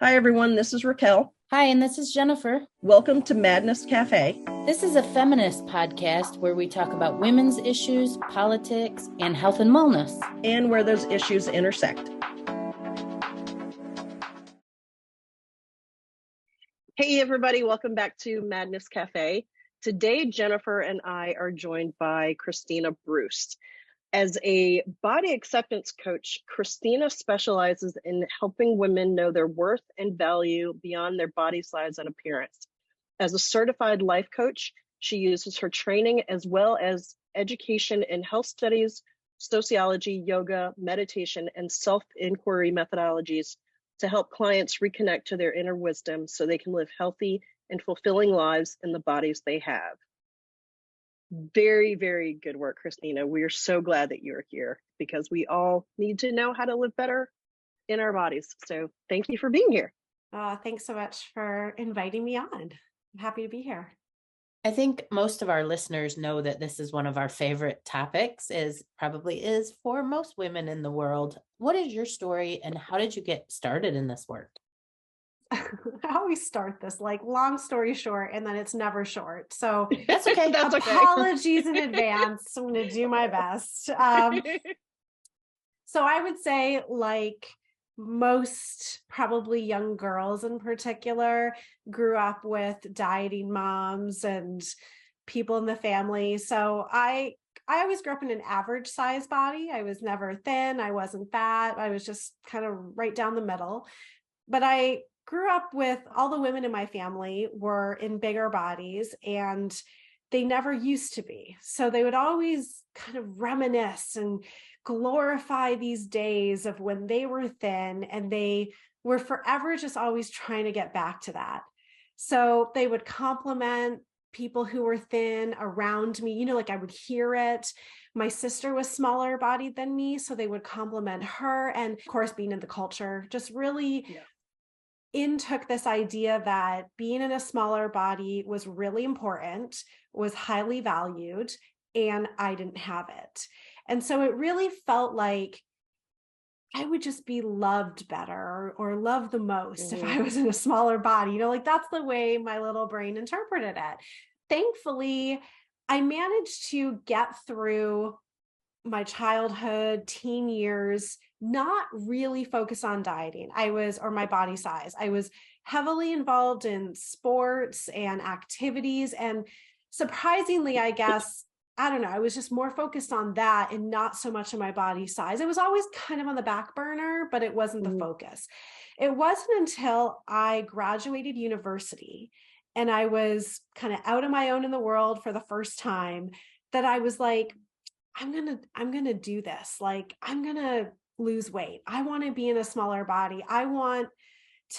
Hi, everyone. This is Raquel. Hi, and this is Jennifer. Welcome to Madness Cafe. This is a feminist podcast where we talk about women's issues, politics, and health and wellness. And where those issues intersect. Hey, everybody. Welcome back to Madness Cafe. Today, Jennifer and I are joined by Kristina Bruce. As a body acceptance coach, Kristina specializes in helping women know their worth and value beyond their body size and appearance. As a certified life coach, she uses her training as well as education in health studies, sociology, yoga, meditation, and self-inquiry methodologies to help clients reconnect to their inner wisdom so they can live healthy and fulfilling lives in the bodies they have. Very, very good work, Kristina. We are so glad that you're here because we all need to know how to live better in our bodies. So thank you for being here. Thanks so much for inviting me on. I'm happy to be here. I think most of our listeners know that this is one of our favorite topics, probably is for most women in the world. What is your story and how did you get started in this work? I always start this like long story short, and then it's never short. So that's okay. That's apologies in advance. I'm going to do my best. So I would say, like most probably young girls in particular, grew up with dieting moms and people in the family. So I always grew up in an average size body. I was never thin. I wasn't fat. I was just kind of right down the middle. But I grew up with all the women in my family were in bigger bodies and they never used to be. So they would always kind of reminisce and glorify these days of when they were thin, and they were forever just always trying to get back to that. So they would compliment people who were thin around me, like I would hear it. My sister was smaller bodied than me, so they would compliment her. And of course, being in the culture, just really took this idea that being in a smaller body was really important, was highly valued, and I didn't have it. And so it really felt like I would just be loved better or loved the most if I was in a smaller body. Like that's the way my little brain interpreted it. Thankfully, I managed to get through my childhood, teen years, not really focused on dieting. Or my body size. I was heavily involved in sports and activities. And surprisingly, I guess, I don't know, I was just more focused on that and not so much on my body size. It was always kind of on the back burner, but it wasn't the focus. It wasn't until I graduated university and I was kind of out on my own in the world for the first time that I was like, I'm going to do this. Like, I'm going to lose weight. I want to be in a smaller body. I want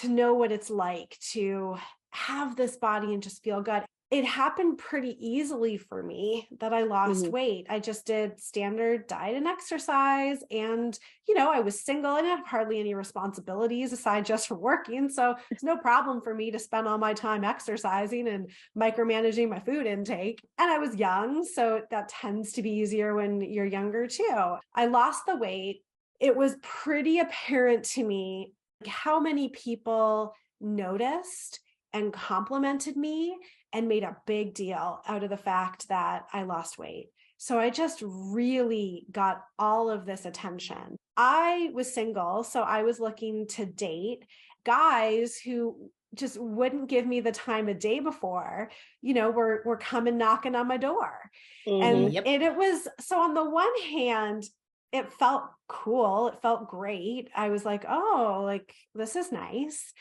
to know what it's like to have this body and just feel good. It happened pretty easily for me that I lost weight. I just did standard diet and exercise. And, I was single and I have hardly any responsibilities aside just from working. So it's no problem for me to spend all my time exercising and micromanaging my food intake. And I was young, so that tends to be easier when you're younger too. I lost the weight. It was pretty apparent to me how many people noticed and complimented me and made a big deal out of the fact that I lost weight. So I just really got all of this attention. I was single, so I was looking to date guys who just wouldn't give me the time of day before, were coming knocking on my door. And it was, so on the one hand, it felt cool. It felt great. I was like, oh, like this is nice.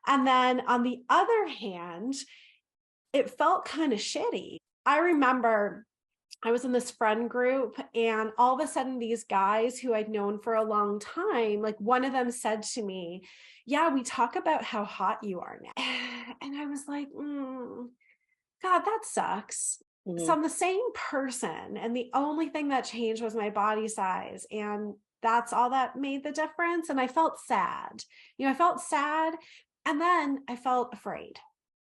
And then on the other hand, it felt kind of shitty. I remember I was in this friend group and all of a sudden these guys who I'd known for a long time, like one of them said to me, yeah, we talk about how hot you are now. And I was like, God, that sucks. So I'm the same person. And the only thing that changed was my body size. And that's all that made the difference. And I felt sad. I felt sad. And then I felt afraid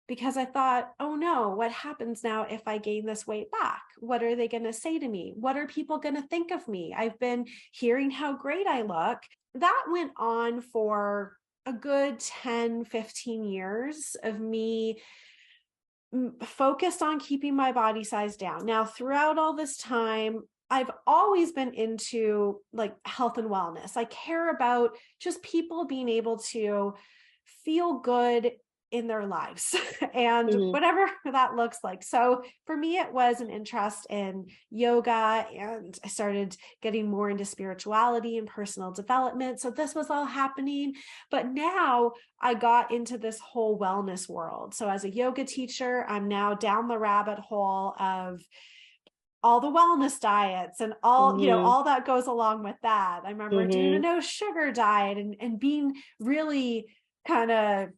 because I thought, oh no, what happens now if I gain this weight back? What are they going to say to me? What are people going to think of me? I've been hearing how great I look. That went on for a good 10, 15 years of me focused on keeping my body size down. Now, throughout all this time, I've always been into like health and wellness. I care about just people being able to feel good in their lives and whatever that looks like. So for me, it was an interest in yoga, and I started getting more into spirituality and personal development. So this was all happening. But now I got into this whole wellness world. So as a yoga teacher, I'm now down the rabbit hole of all the wellness diets and all, all that goes along with that. I remember doing a no sugar diet and being really kind of,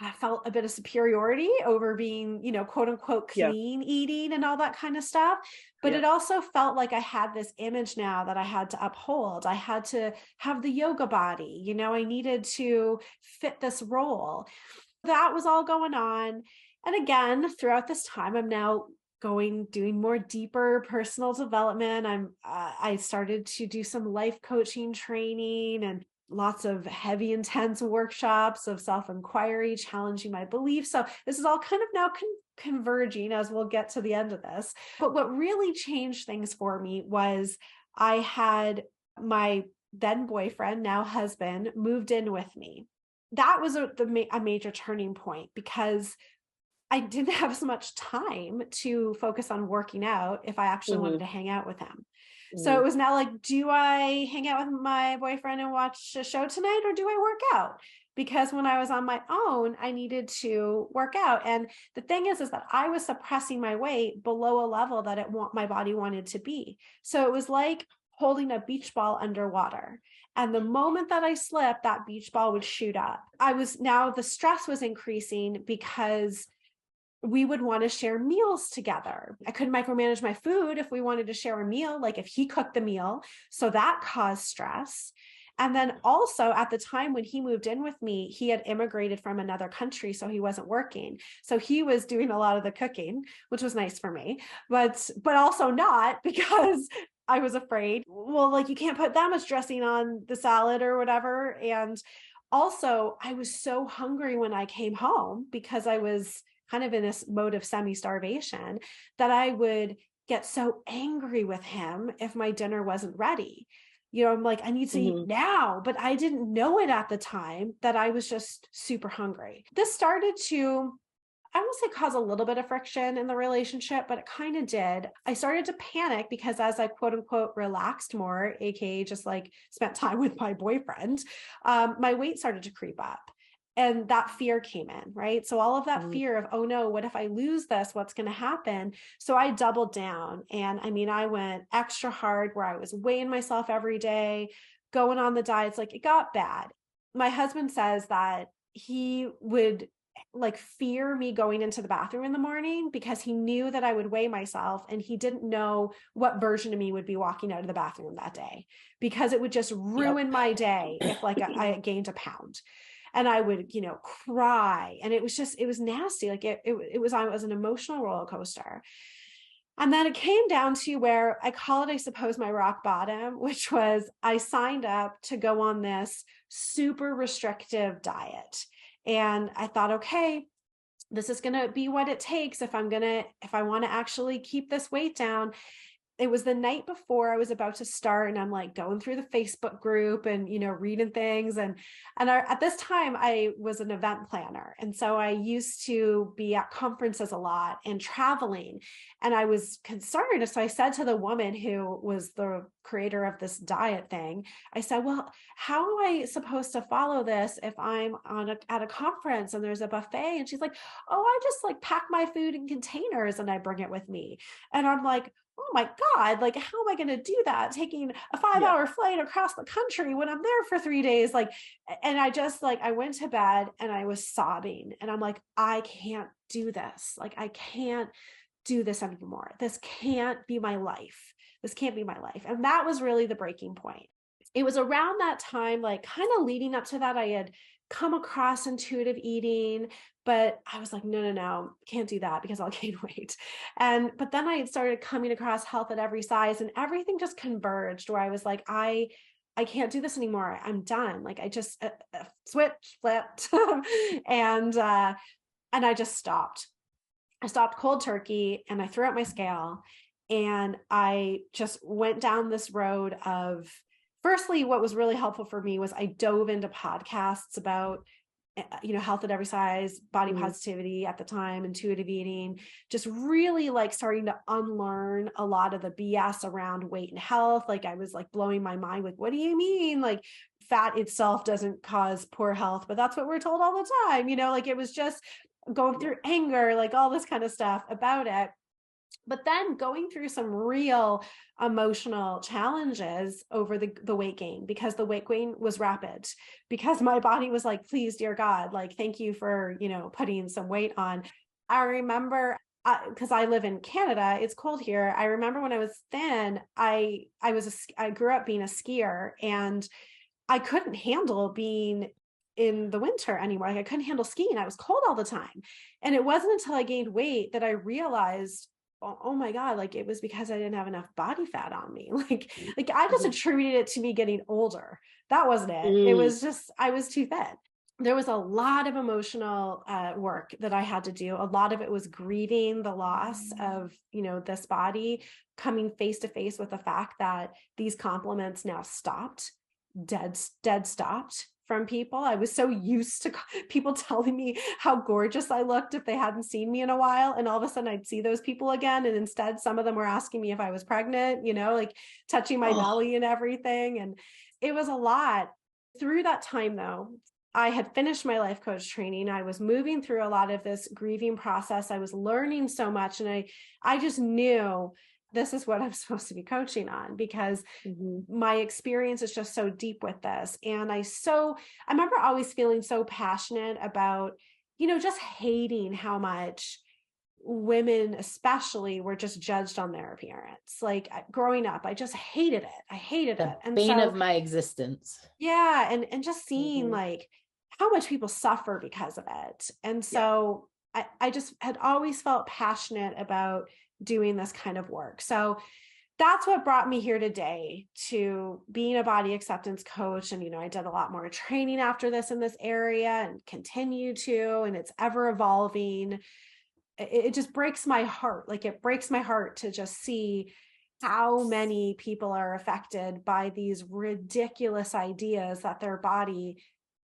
I felt a bit of superiority over being, quote unquote, clean eating and all that kind of stuff. But it also felt like I had this image now that I had to uphold. I had to have the yoga body, I needed to fit this role. That was all going on. And again, throughout this time, I'm now doing more deeper personal development. I started to do some life coaching training and lots of heavy, intense workshops of self-inquiry, challenging my beliefs. So this is all kind of now converging as we'll get to the end of this. But what really changed things for me was I had my then boyfriend, now husband, moved in with me. That was a major turning point because I didn't have so much time to focus on working out if I actually wanted to hang out with him. So it was now like, do I hang out with my boyfriend and watch a show tonight, or do I work out? Because when I was on my own, I needed to work out. And the thing is that I was suppressing my weight below a level that my body wanted to be. So it was like holding a beach ball underwater. And the moment that I slipped, that beach ball would shoot up. The stress was increasing because we would want to share meals together. I couldn't micromanage my food if we wanted to share a meal, like if he cooked the meal. So that caused stress. And then also at the time when he moved in with me, he had immigrated from another country, so he wasn't working. So he was doing a lot of the cooking, which was nice for me, but also not, because I was afraid, well, like you can't put that much dressing on the salad or whatever. And also I was so hungry when I came home because I was kind of in this mode of semi-starvation that I would get so angry with him if my dinner wasn't ready. I'm like, I need to eat now, but I didn't know it at the time that I was just super hungry. This started to, I won't say cause a little bit of friction in the relationship, but it kind of did. I started to panic because as I quote unquote relaxed more, AKA just like spent time with my boyfriend, my weight started to creep up. And that fear came in, right? So all of that fear of, oh no, what if I lose this? What's going to happen? So I doubled down. And I went extra hard where I was weighing myself every day, going on the diets. Like it got bad. My husband says that he would like fear me going into the bathroom in the morning because he knew that I would weigh myself and he didn't know what version of me would be walking out of the bathroom that day, because it would just ruin my day if like I gained a pound. And I would, cry. And it was nasty. Like it was an emotional roller coaster. And then it came down to where I call it, I suppose, my rock bottom, which was I signed up to go on this super restrictive diet. And I thought, okay, this is going to be what it takes if I want to actually keep this weight down. It was the night before I was about to start, and I'm like going through the Facebook group and, reading things. And at this time I was an event planner. And so I used to be at conferences a lot and traveling, and I was concerned. So I said to the woman who was the creator of this diet thing, I said, well, how am I supposed to follow this if I'm at a conference and there's a buffet? And she's like, oh, I just like pack my food in containers and I bring it with me. And I'm like, oh my God, like, how am I going to do that? Taking a 5-hour flight across the country when I'm there for 3 days. Like, and I went to bed and I was sobbing and I'm like, I can't do this. Like, I can't do this anymore. This can't be my life. This can't be my life. And that was really the breaking point. It was around that time, like kind of leading up to that, I had come across intuitive eating, but I was like, no, can't do that because I'll gain weight. But then I started coming across health at every size, and everything just converged where I was like, I I can't do this anymore. I'm done. Like I just switch flipped and I just stopped. I stopped cold turkey and I threw out my scale, and I just went down this road of, firstly, what was really helpful for me was I dove into podcasts about, health at every size, body positivity at the time, intuitive eating, just really like starting to unlearn a lot of the BS around weight and health. Like I was like blowing my mind with, what do you mean? Like fat itself doesn't cause poor health, but that's what we're told all the time. Like it was just going through anger, like all this kind of stuff about it. But then going through some real emotional challenges over the weight gain, because the weight gain was rapid, because my body was like, please, dear God, like, thank you for, putting some weight on. I remember, because I live in Canada, it's cold here. I remember when I was thin, I grew up being a skier, and I couldn't handle being in the winter anymore. Like I couldn't handle skiing. I was cold all the time. And it wasn't until I gained weight that I realized, oh my God, like it was because I didn't have enough body fat on me. Like I just attributed it to me getting older. That wasn't it. It was just, I was too thin. There was a lot of emotional work that I had to do. A lot of it was grieving the loss of, this body, coming face to face with the fact that these compliments now stopped, dead stopped from people. I was so used to people telling me how gorgeous I looked if they hadn't seen me in a while. And all of a sudden I'd see those people again. And instead, some of them were asking me if I was pregnant, like touching my belly and everything. And it was a lot. Through that time, though, I had finished my life coach training. I was moving through a lot of this grieving process. I was learning so much. And I just knew this is what I'm supposed to be coaching on, because my experience is just so deep with this. And I remember always feeling so passionate about, just hating how much women especially were just judged on their appearance. Like growing up, I just hated it. I hated it. And bane of my existence. Yeah. And just seeing like how much people suffer because of it. And so I just had always felt passionate about doing this kind of work. So that's what brought me here today, to being a body acceptance coach. And, I did a lot more training after this in this area and continue to, and it's ever evolving. It just breaks my heart. Like it breaks my heart to just see how many people are affected by these ridiculous ideas that their body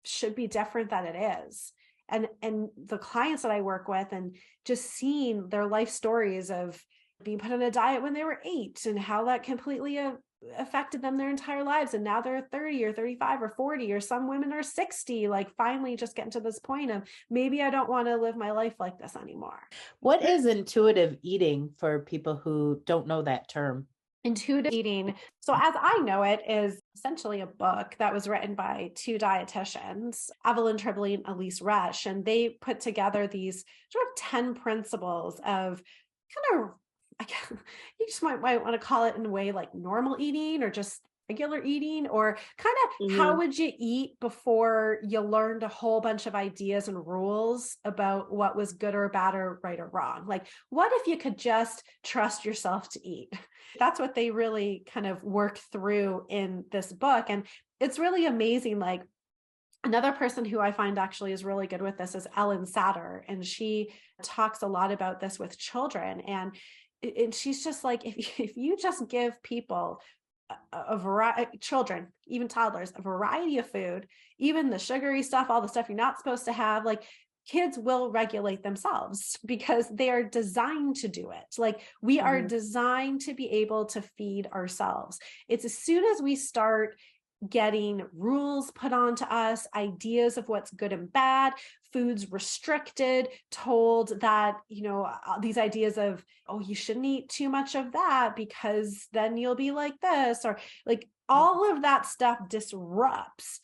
should be different than it is. And the clients that I work with, and just seeing their life stories of being put on a diet when they were 8 and how that completely affected them their entire lives. And now they're 30 or 35 or 40, or some women are 60, like finally just getting to this point of, maybe I don't want to live my life like this anymore. What is intuitive eating for people who don't know that term? Intuitive eating, so as I know it, is essentially a book that was written by 2 dietitians, Evelyn Tribbley and Elise Resch, and they put together these sort of 10 principles of kind of, you just might want to call it in a way like normal eating, or just regular eating, or kind of how would you eat before you learned a whole bunch of ideas and rules about what was good or bad or right or wrong. Like, what if you could just trust yourself to eat? That's what they really kind of work through in this book. And it's really amazing. Like, another person who I find actually is really good with this is Ellen Satter. And she talks a lot about this with children. And she's just like, if you just give people a variety, children, even toddlers, a variety of food, even the sugary stuff, all the stuff you're not supposed to have, like, kids will regulate themselves because they are designed to do it. Like, we are designed to be able to feed ourselves. It's as soon as we start getting rules put onto us, ideas of what's good and bad, foods restricted, told that, these ideas of, oh, you shouldn't eat too much of that because then you'll be like this, or like all of that stuff disrupts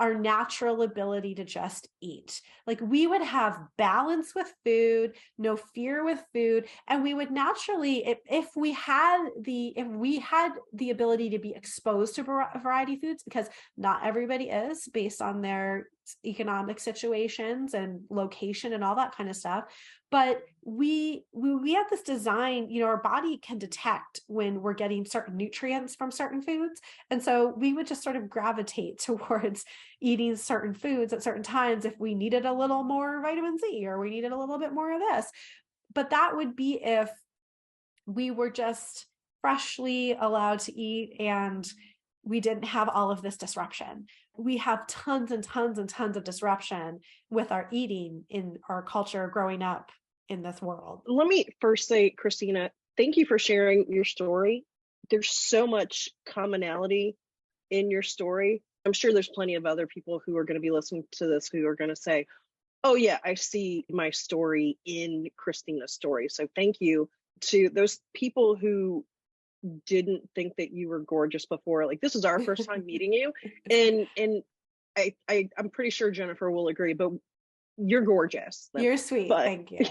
our natural ability to just eat. Like, we would have balance with food, no fear with food. And we would naturally, if we had the ability to be exposed to a variety of foods, because not everybody is, based on their economic situations and location and all that kind of stuff. But we have this design, our body can detect when we're getting certain nutrients from certain foods. And so we would just sort of gravitate towards eating certain foods at certain times if we needed a little more vitamin C or we needed a little bit more of this. But that would be if we were just freshly allowed to eat and we didn't have all of this disruption. We have tons and tons and tons of disruption with our eating in our culture growing up in this world. Let me first say, Kristina, thank you for sharing your story. There's so much commonality in your story. I'm sure there's plenty of other people who are going to be listening to this who are going to say, oh yeah, I see my story in Kristina's story. So thank you to those people who didn't think that you were gorgeous before. Like, this is our first time meeting you. And I'm pretty sure Jennifer will agree, but you're gorgeous. You're sweet. But, thank you.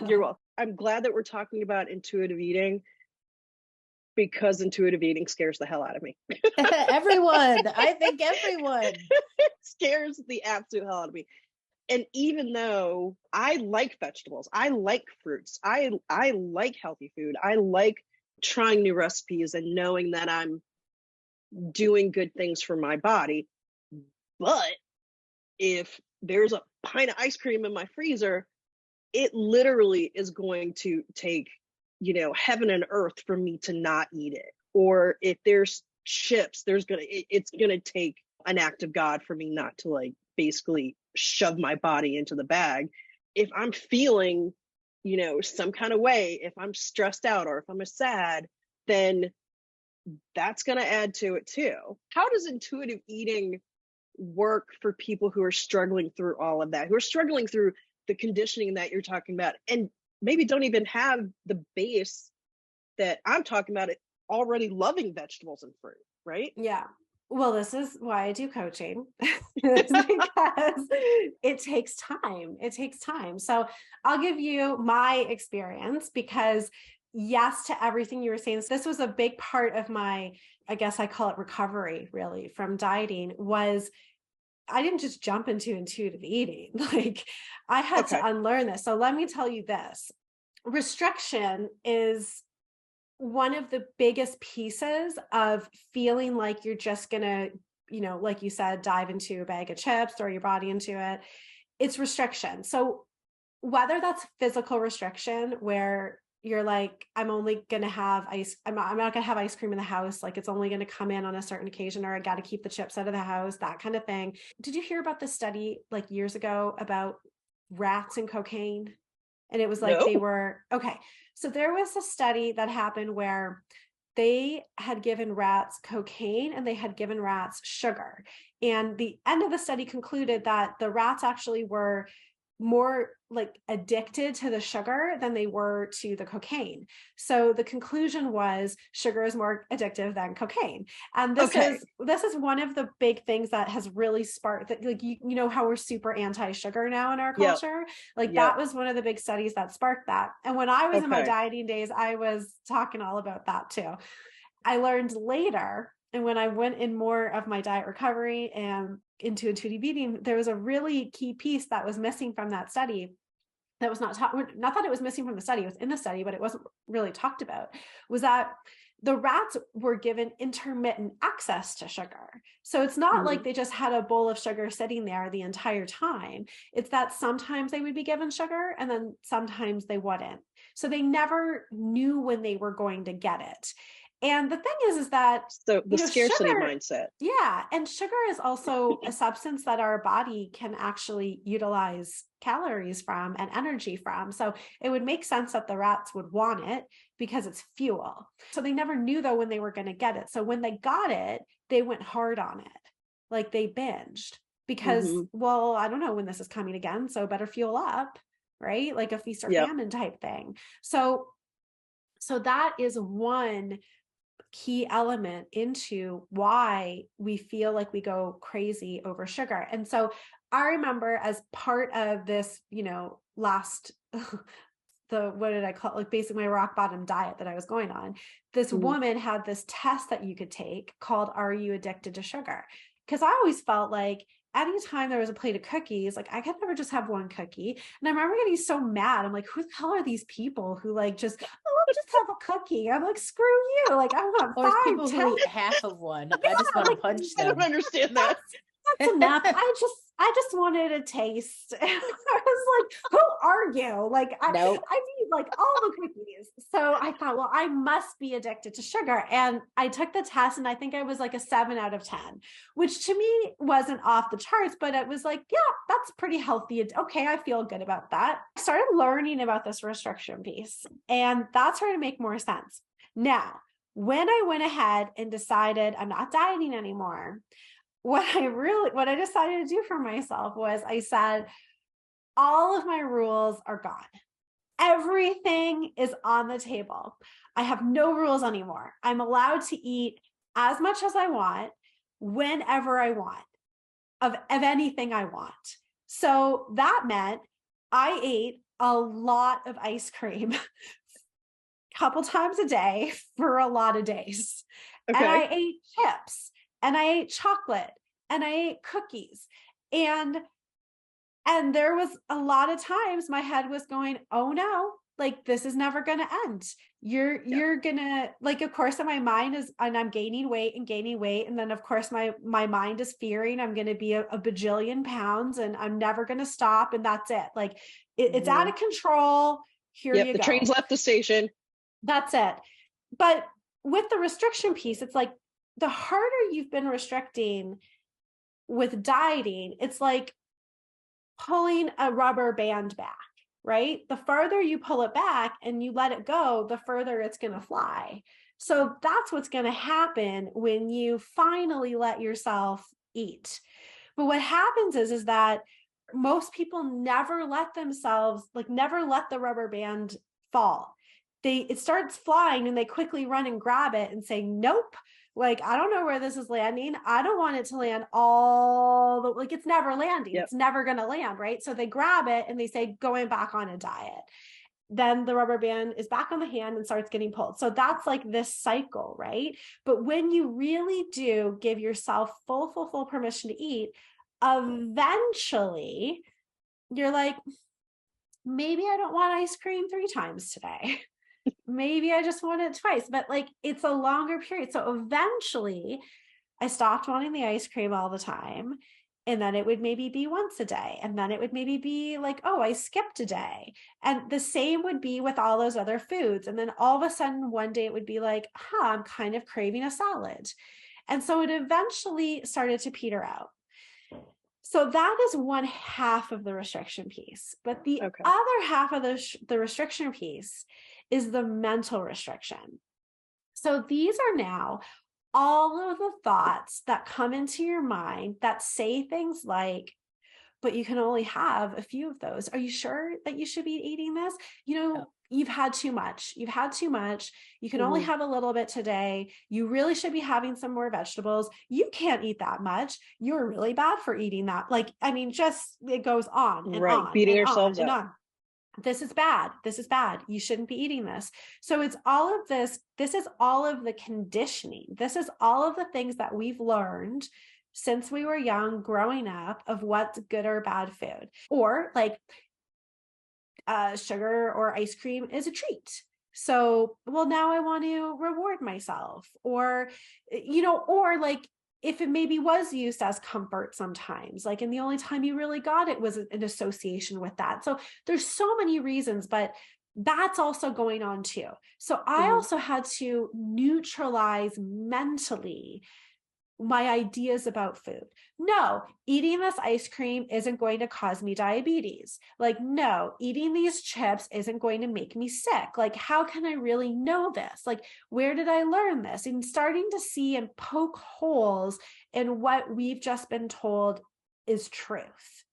You're welcome. I'm glad that we're talking about intuitive eating, because intuitive eating scares the hell out of me. Everyone. I think everyone. Scares the absolute hell out of me. And even though I like vegetables, I like fruits, I like healthy food, I like trying new recipes and knowing that I'm doing good things for my body. But if there's a pint of ice cream in my freezer, it literally is going to take, heaven and earth for me to not eat it. Or if there's chips, it's gonna take an act of God for me not to basically shove my body into the bag. If I'm feeling, some kind of way, if I'm stressed out or if I'm sad, then that's going to add to it too. How does intuitive eating work for people who are struggling through all of that, who are struggling through the conditioning that you're talking about, and maybe don't even have the base that I'm talking about, already loving vegetables and fruit, right? Yeah. Well, this is why I do coaching, because it takes time. It takes time. So I'll give you my experience, because yes, to everything you were saying, this was a big part of my, I guess I call it recovery, really, from dieting. Was I didn't just jump into intuitive eating. I had to unlearn this. So let me tell you this. Restriction is one of the biggest pieces of feeling like you're just gonna, like you said, dive into a bag of chips, throw your body into it. It's restriction. So whether that's physical restriction, where you're like, I'm only gonna have ice, I'm not gonna have ice cream in the house, it's only gonna come in on a certain occasion, or I gotta keep the chips out of the house, that kind of thing. Did you hear about this study years ago about rats and cocaine? And it was No. they were, okay. So there was a study that happened where they had given rats cocaine and they had given rats sugar. And the end of the study concluded that the rats actually were more addicted to the sugar than they were to the cocaine. So the conclusion was sugar is more addictive than cocaine. And this is one of the big things that has really sparked that, you know how we're super anti-sugar now in our culture. That was one of the big studies that sparked that. And when I was in my dieting days, I was talking all about that too. I learned later, and when I went in more of my diet recovery and into intuitive eating, there was a really key piece that was missing from that study that was not taught. Not that it was missing from the study, it was in the study, but it wasn't really talked about, was that the rats were given intermittent access to sugar. So it's not like they just had a bowl of sugar sitting there the entire time. It's that sometimes they would be given sugar and then sometimes they wouldn't. So they never knew when they were going to get it. And the thing is that so the scarcity sugar, mindset. Yeah. And sugar is also a substance that our body can actually utilize calories from and energy from. So it would make sense that the rats would want it because it's fuel. So they never knew though when they were going to get it. So when they got it, they went hard on it. They binged because, well, I don't know when this is coming again. So better fuel up, right? Like a feast or famine type thing. So that is one key element into why we feel like we go crazy over sugar. And so I remember as part of this, what did I call it? Basically my rock bottom diet that I was going on, this woman had this test that you could take called, Are You Addicted to Sugar? Because I always felt like anytime there was a plate of cookies, like I could never just have one cookie. And I remember getting so mad. I'm like, who the hell are these people who like just, oh, let me just have a cookie? I'm like, screw you. Like I want Or 5, people 10. who eat half of one. I just want to punch I them. don't understand that. That's enough. I just wanted a taste. I was like, who are you? Like, Nope. I need like all the cookies. So I thought, well, I must be addicted to sugar. And I took the test and I think I was like a 7 out of 10, which to me wasn't off the charts, but it was like, yeah, that's pretty healthy. Okay, I feel good about that. I started learning about this restriction piece and that started to make more sense. Now, when I went ahead and decided I'm not dieting anymore, what I decided to do for myself was I said, all of my rules are gone. Everything is on the table. I have no rules anymore. I'm allowed to eat as much as I want, whenever I want, of anything I want. So that meant I ate a lot of ice cream a couple times a day for a lot of days. Okay. And I ate chips. And I ate chocolate and I ate cookies. And there was a lot of times my head was going, oh no, like this is never going to end. You're going to, like, of course, in my mind is, and I'm gaining weight. And then of course my mind is fearing I'm going to be a bajillion pounds and I'm never going to stop. And that's it. Like it's out of control. Here you go. The train's left the station. That's it. But with the restriction piece, it's like, the harder you've been restricting with dieting, it's like pulling a rubber band back, right? The farther you pull it back and you let it go, the further it's going to fly. So that's what's going to happen when you finally let yourself eat. But what happens is that most people never let themselves, like never let the rubber band fall. It starts flying and they quickly run and grab it and say, nope. Like, I don't know where this is landing. I don't want it to land like it's never landing. It's never going to land, right? So they grab it and they say, going back on a diet. Then the rubber band is back on the hand and starts getting pulled. So that's like this cycle, right? But when you really do give yourself full permission to eat, eventually you're like, maybe I don't want ice cream 3 times today. Maybe I just want it twice, but like it's a longer period. So eventually I stopped wanting the ice cream all the time. And then it would maybe be once a day. And then it would maybe be like, oh, I skipped a day. And the same would be with all those other foods. And then all of a sudden one day it would be like, I'm kind of craving a salad. And so it eventually started to peter out. So that is one half of the restriction piece. But the other half of the restriction piece is the mental restriction. So these are now all of the thoughts that come into your mind that say things like, but you can only have a few of those. Are you sure that you should be eating this? You've had too much. You can only have a little bit today. You really should be having some more vegetables. You can't eat that much. You're really bad for eating that. Like, I mean, just, it goes on and on. Beating and ourselves on up. and on. This is bad. This is bad. You shouldn't be eating this. So it's all of this. This is all of the conditioning. This is all of the things that we've learned since we were young, growing up, of what's good or bad food. Or like sugar or ice cream is a treat. So, well, now I want to reward myself. Or like if it maybe was used as comfort sometimes, like, and the only time you really got it was an association with that. So there's so many reasons, but that's also going on too. So I also had to neutralize mentally my ideas about food. No, eating this ice cream isn't going to cause me diabetes. Like, no, eating these chips isn't going to make me sick. Like, how can I really know this? Like, where did I learn this? And starting to see and poke holes in what we've just been told is truth.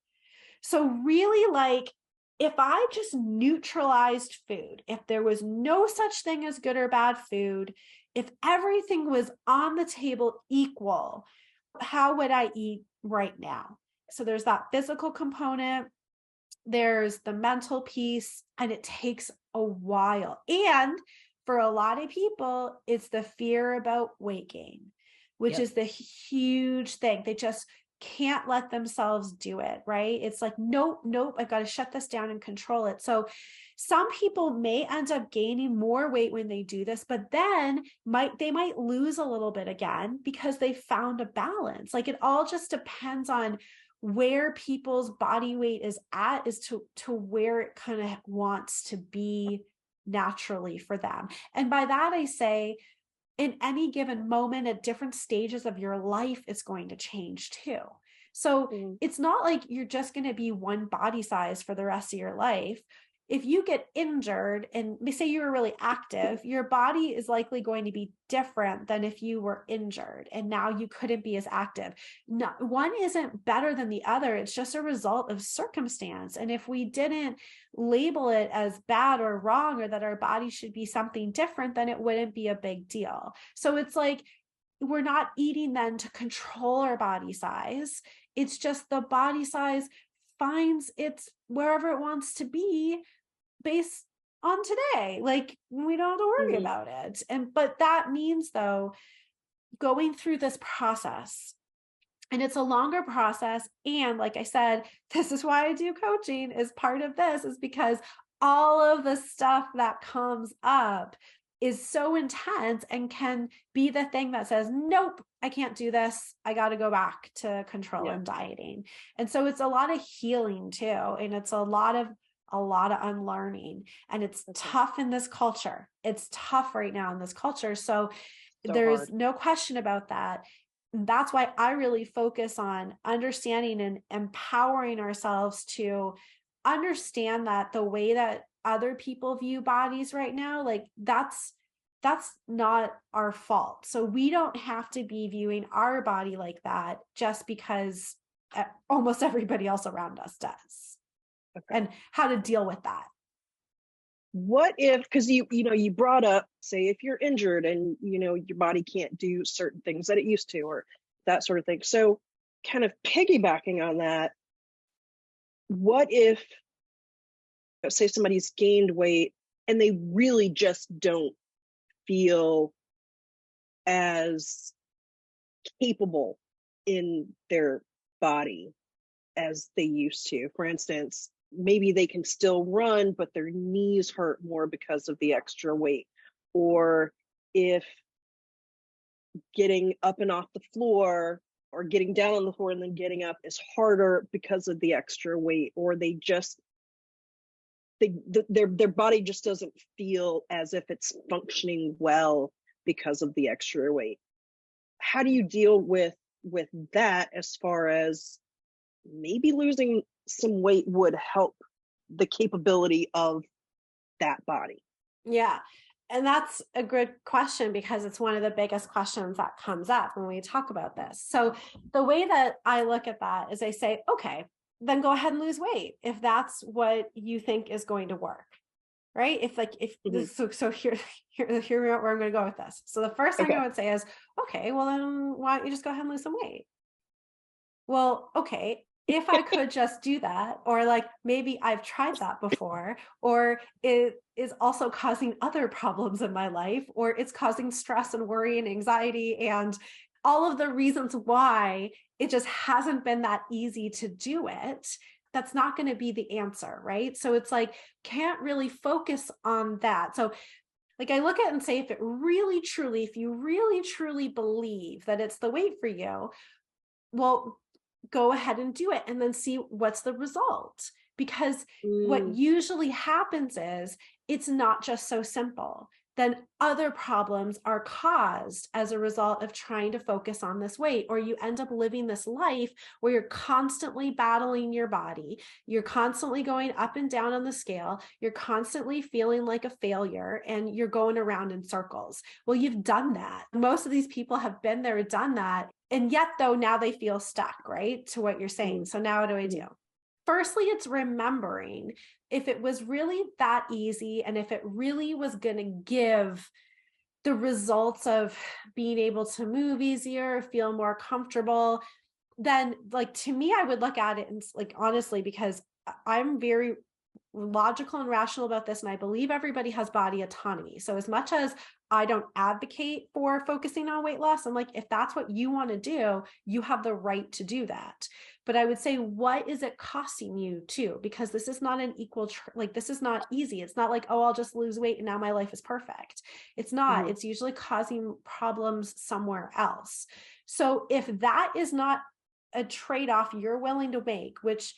So really, like, if I just neutralized food, if there was no such thing as good or bad food, if everything was on the table equal, how would I eat right now? So there's that physical component, there's the mental piece, and it takes a while. And for a lot of people, it's the fear about weight gain, which is the huge thing. can't let themselves do it, right? It's like, nope, I've got to shut this down and control it. So some people may end up gaining more weight when they do this, but then they might lose a little bit again because they found a balance. Like, it all just depends on where people's body weight is at, is to where it kind of wants to be naturally for them. And by that, I say, in any given moment at different stages of your life, it's going to change too. So it's not like you're just going to be one body size for the rest of your life. If you get injured and they say you were really active, your body is likely going to be different than if you were injured and now you couldn't be as active. No, one isn't better than the other. It's just a result of circumstance. And if we didn't label it as bad or wrong, or that our body should be something different, then it wouldn't be a big deal. So it's like, we're not eating then to control our body size. It's just the body size finds its wherever it wants to be based on today. Like, we don't have to worry about it. But that means, though, going through this process, and it's a longer process. And like I said, this is why I do coaching, is part of this, is because all of the stuff that comes up is so intense and can be the thing that says, nope, I can't do this. I got to go back to control and dieting. And so it's a lot of healing too. And it's a lot of unlearning, and it's tough in this culture. It's tough right now in this culture. So there's no question about that. And that's why I really focus on understanding and empowering ourselves to understand that the way that other people view bodies right now, like, that's not our fault. So we don't have to be viewing our body like that just because almost everybody else around us does. And how to deal with that. What if, because you brought up, say, if you're injured and your body can't do certain things that it used to, or that sort of thing. So kind of piggybacking on that, what if, say, somebody's gained weight and they really just don't feel as capable in their body as they used to? For instance, maybe they can still run, but their knees hurt more because of the extra weight. Or if getting up and off the floor, or getting down on the floor and then getting up, is harder because of the extra weight, or their body just doesn't feel as if it's functioning well because of the extra weight. How do you deal with that, as far as maybe losing some weight would help the capability of that body? Yeah. And that's a good question, because it's one of the biggest questions that comes up when we talk about this. So the way that I look at that is I say, okay, then go ahead and lose weight if that's what you think is going to work. Right? So here where I'm going to go with this. So the first thing I would say is, okay, well then why don't you just go ahead and lose some weight? Well, okay, if I could just do that, or like maybe I've tried that before, or it is also causing other problems in my life, or it's causing stress and worry and anxiety and all of the reasons why it just hasn't been that easy to do it, that's not going to be the answer, right? So it's like, can't really focus on that. So like, I look at it and say, if you really truly believe that it's the weight for you, well, go ahead and do it and then see what's the result. Because what usually happens is it's not just so simple. Then other problems are caused as a result of trying to focus on this weight, or you end up living this life where you're constantly battling your body. You're constantly going up and down on the scale. You're constantly feeling like a failure, and you're going around in circles. Well, you've done that. Most of these people have been there, done that. And yet, though, now they feel stuck, right? To what you're saying. So now what do I do? Firstly, it's remembering, if it was really that easy, and if it really was going to give the results of being able to move easier, feel more comfortable, then, like, to me, I would look at it and, like, honestly, because I'm very logical and rational about this, and I believe everybody has body autonomy. So as much as I don't advocate for focusing on weight loss. I'm like, if that's what you want to do, you have the right to do that. But I would say, what is it costing you too? Because this is not an equal, like, this is not easy. It's not like, oh, I'll just lose weight and now my life is perfect. It's not. It's usually causing problems somewhere else. So if that is not a trade-off you're willing to make, which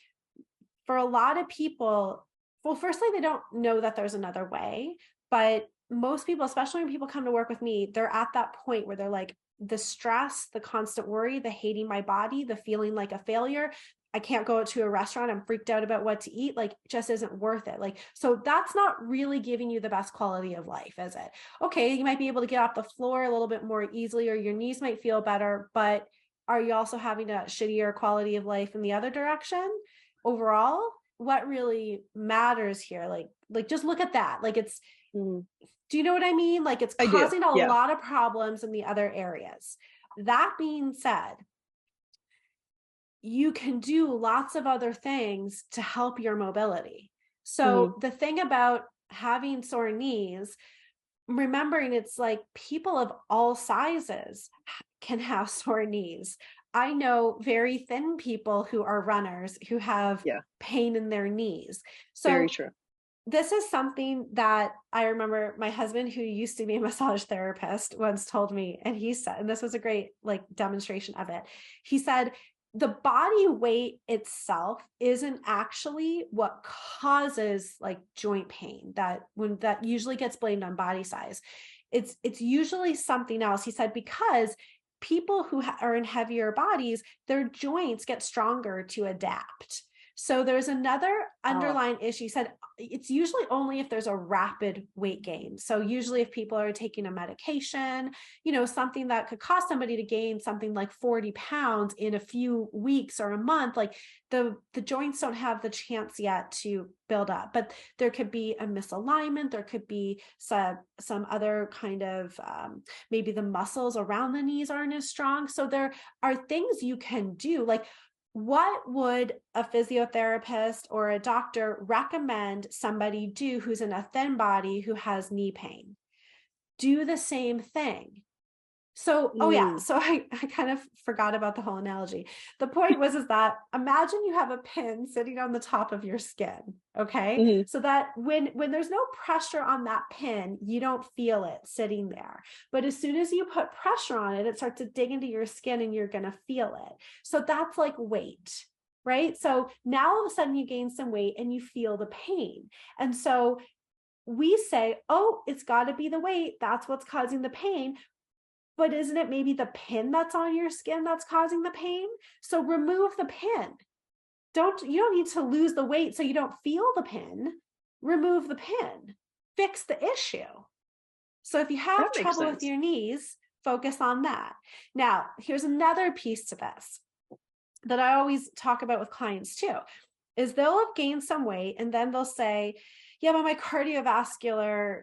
for a lot of people, well, firstly, they don't know that there's another way, but most people, especially when people come to work with me, they're at that point where they're like, the stress, the constant worry, the hating my body, the feeling like a failure, I can't go out to a restaurant, I'm freaked out about what to eat, like, just isn't worth it. Like, so that's not really giving you the best quality of life, is it? Okay, you might be able to get off the floor a little bit more easily, or your knees might feel better, but are you also having a shittier quality of life in the other direction? Overall, what really matters here, like just look at that. Like, it's do you know what I mean? Like, it's causing a lot of problems in the other areas. That being said, you can do lots of other things to help your mobility. So the thing about having sore knees, remembering it's like people of all sizes can have sore knees. I know very thin people who are runners who have pain in their knees. So very true. This is something that I remember my husband, who used to be a massage therapist, once told me, and he said, and this was a great like demonstration of it. He said, the body weight itself isn't actually what causes like joint pain, that usually gets blamed on body size. It's usually something else. He said, because people who are in heavier bodies, their joints get stronger to adapt. So there's another underlying issue. He said it's usually only if there's a rapid weight gain. So usually if people are taking a medication, something that could cause somebody to gain something like 40 pounds in a few weeks or a month, like the joints don't have the chance yet to build up. But there could be a misalignment. There could be some other kind of, maybe the muscles around the knees aren't as strong. So there are things you can do, like, what would a physiotherapist or a doctor recommend somebody do who's in a thin body who has knee pain? Do the same thing. So, so I kind of forgot about the whole analogy. The point was, is that imagine you have a pin sitting on the top of your skin. Okay. So that when there's no pressure on that pin, you don't feel it sitting there. But as soon as you put pressure on it, it starts to dig into your skin and you're going to feel it. So that's like weight, right? So now all of a sudden you gain some weight and you feel the pain. And so we say, oh, it's got to be the weight. That's what's causing the pain. But isn't it maybe the pin that's on your skin that's causing the pain? So remove the pin. You don't need to lose the weight so you don't feel the pin. Remove the pin. Fix the issue. So if you have trouble with your knees, focus on that. Now, here's another piece to this that I always talk about with clients too, is they'll have gained some weight and then they'll say, yeah, but my cardiovascular,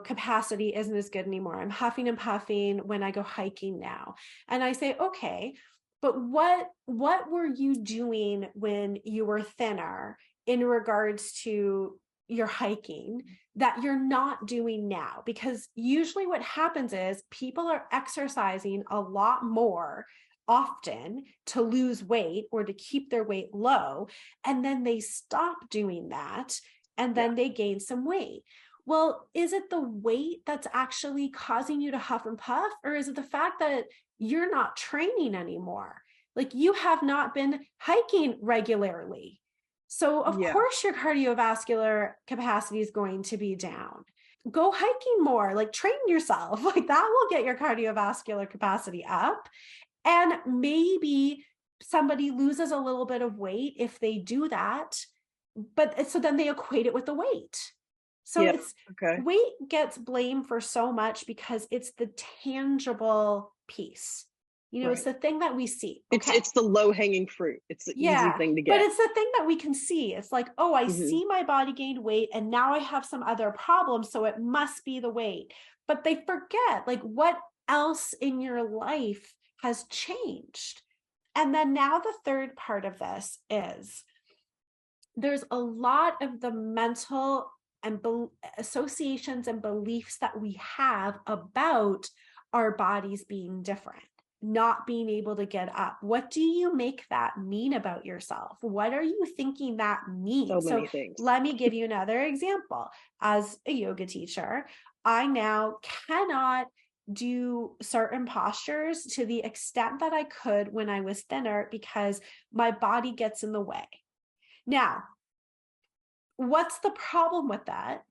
capacity isn't as good anymore. I'm huffing and puffing when I go hiking now. And I say, okay, but what were you doing when you were thinner in regards to your hiking that you're not doing now? Because usually what happens is people are exercising a lot more often to lose weight or to keep their weight low, and then they stop doing that. And then they gain some weight. Well, is it the weight that's actually causing you to huff and puff? Or is it the fact that you're not training anymore? Like, you have not been hiking regularly. So of course your cardiovascular capacity is going to be down. Go hiking more, like train yourself. Like, that will get your cardiovascular capacity up. And maybe somebody loses a little bit of weight if they do that. But so then they equate it with the weight. So weight gets blamed for so much because it's the tangible piece. It's the thing that we see. It's the low hanging fruit. It's the easy thing to get. But it's the thing that we can see. It's like, oh, I see my body gained weight and now I have some other problems. So it must be the weight. But they forget, like, what else in your life has changed? And then now the third part of this is, there's a lot of the mental and associations and beliefs that we have about our bodies being different, not being able to get up. What do you make that mean about yourself? What are you thinking that means? So many things. Let me give you another example. As a yoga teacher, I now cannot do certain postures to the extent that I could when I was thinner because my body gets in the way. Now, what's the problem with that?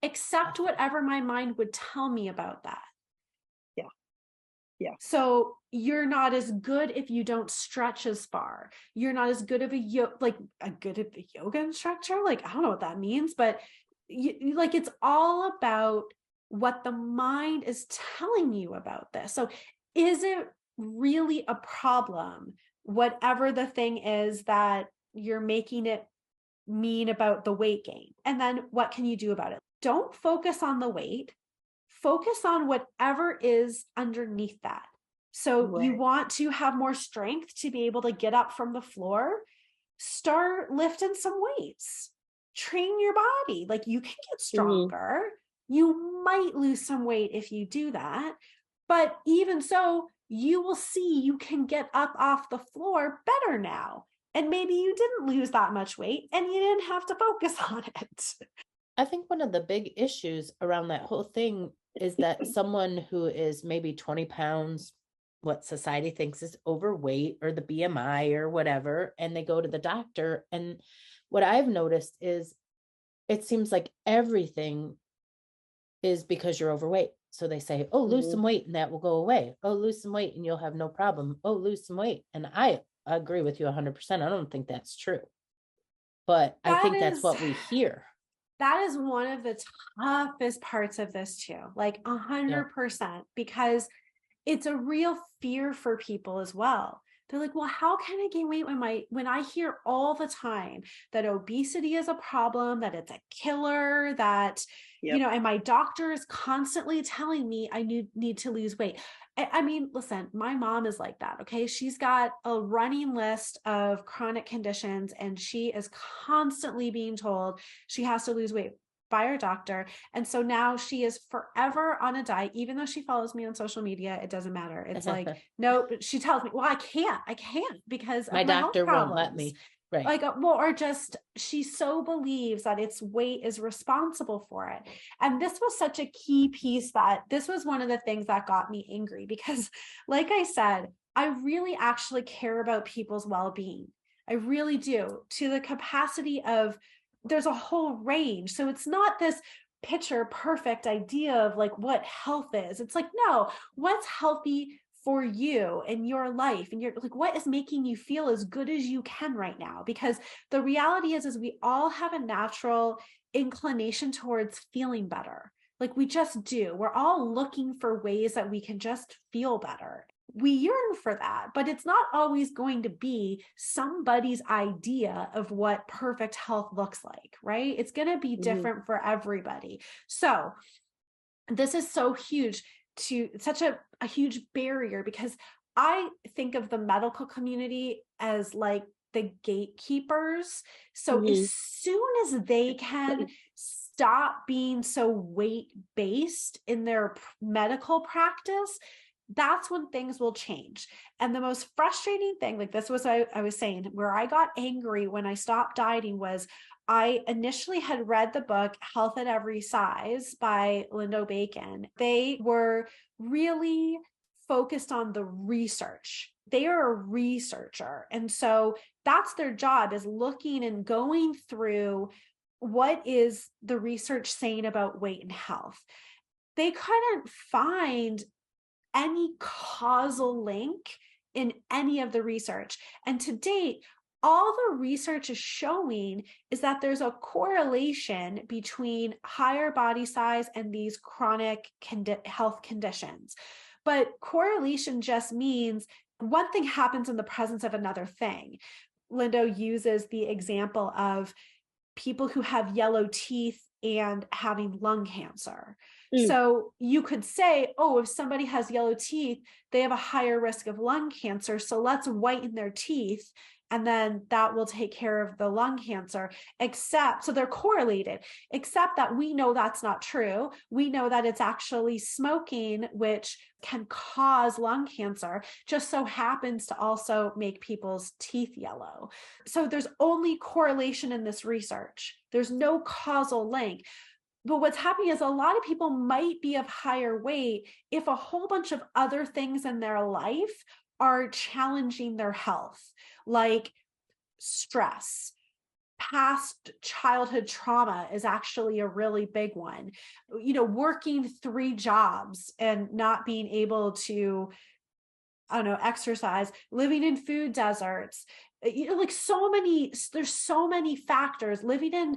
Accept whatever my mind would tell me about that. Yeah. So you're not as good if you don't stretch as far. You're not as good of a yoga instructor. Like, I don't know what that means, but it's all about what the mind is telling you about this. So is it really a problem, whatever the thing is that you're making it mean about the weight gain? And then what can you do about it? Don't focus on the weight. Focus on whatever is underneath that. So you want to have more strength to be able to get up from the floor, start lifting some weights, train your body. Like, you can get stronger. You might lose some weight if you do that. But even so, you will see you can get up off the floor better now. And maybe you didn't lose that much weight and you didn't have to focus on it. I think one of the big issues around that whole thing is that someone who is maybe 20 pounds, what society thinks is overweight, or the BMI or whatever, and they go to the doctor. And what I've noticed is it seems like everything is because you're overweight. So they say, oh, lose some weight and that will go away. Oh, lose some weight and you'll have no problem. Oh, lose some weight. And I agree with you 100%. I don't think that's true. But I think that's what we hear. That is one of the toughest parts of this too, like 100%, because it's a real fear for people as well. They're like, well, how can I gain weight when I hear all the time that obesity is a problem, that it's a killer, that, and my doctor is constantly telling me I need to lose weight. I mean, listen, my mom is like that. Okay. She's got a running list of chronic conditions and she is constantly being told she has to lose weight by her doctor. And so now she is forever on a diet, even though she follows me on social media. It doesn't matter. It's like, no, she tells me, well, I can't because my doctor won't let me. Right. Like, well, or just, she so believes that its weight is responsible for it. And this was such a key piece that this was one of the things that got me angry because, like I said, I really actually care about people's well-being. I really do, to the capacity of, there's a whole range. So it's not this picture perfect idea of like what health is. It's like, no, what's healthy for you in your life, and you're like, what is making you feel as good as you can right now? Because the reality is we all have a natural inclination towards feeling better. Like, we just do. We're all looking for ways that we can just feel better. We yearn for that, but it's not always going to be somebody's idea of what perfect health looks like, right? It's going to be different for everybody. So this is so huge, such a huge barrier, because I think of the medical community as like the gatekeepers. So as soon as they can stop being so weight-based in their medical practice, that's when things will change. And the most frustrating thing, like this was, I was saying, where I got angry when I stopped dieting was, I initially had read the book Health at Every Size by Lindo Bacon. They were really focused on the research. They are a researcher. And so that's their job, is looking and going through what is the research saying about weight and health. They couldn't find any causal link in any of the research. And to date, all the research is showing is that there's a correlation between higher body size and these chronic health conditions. But correlation just means one thing happens in the presence of another thing. Lindo uses the example of people who have yellow teeth and having lung cancer. So you could say, oh, if somebody has yellow teeth, they have a higher risk of lung cancer. So let's whiten their teeth and then that will take care of the lung cancer, so they're correlated, except that we know that's not true. We know that it's actually smoking, which can cause lung cancer, just so happens to also make people's teeth yellow. So there's only correlation in this research. There's no causal link. But what's happening is a lot of people might be of higher weight if a whole bunch of other things in their life are challenging their health, like stress. Past childhood trauma is actually a really big one. Working 3 jobs and not being able to, exercise, living in food deserts, there's so many factors, living in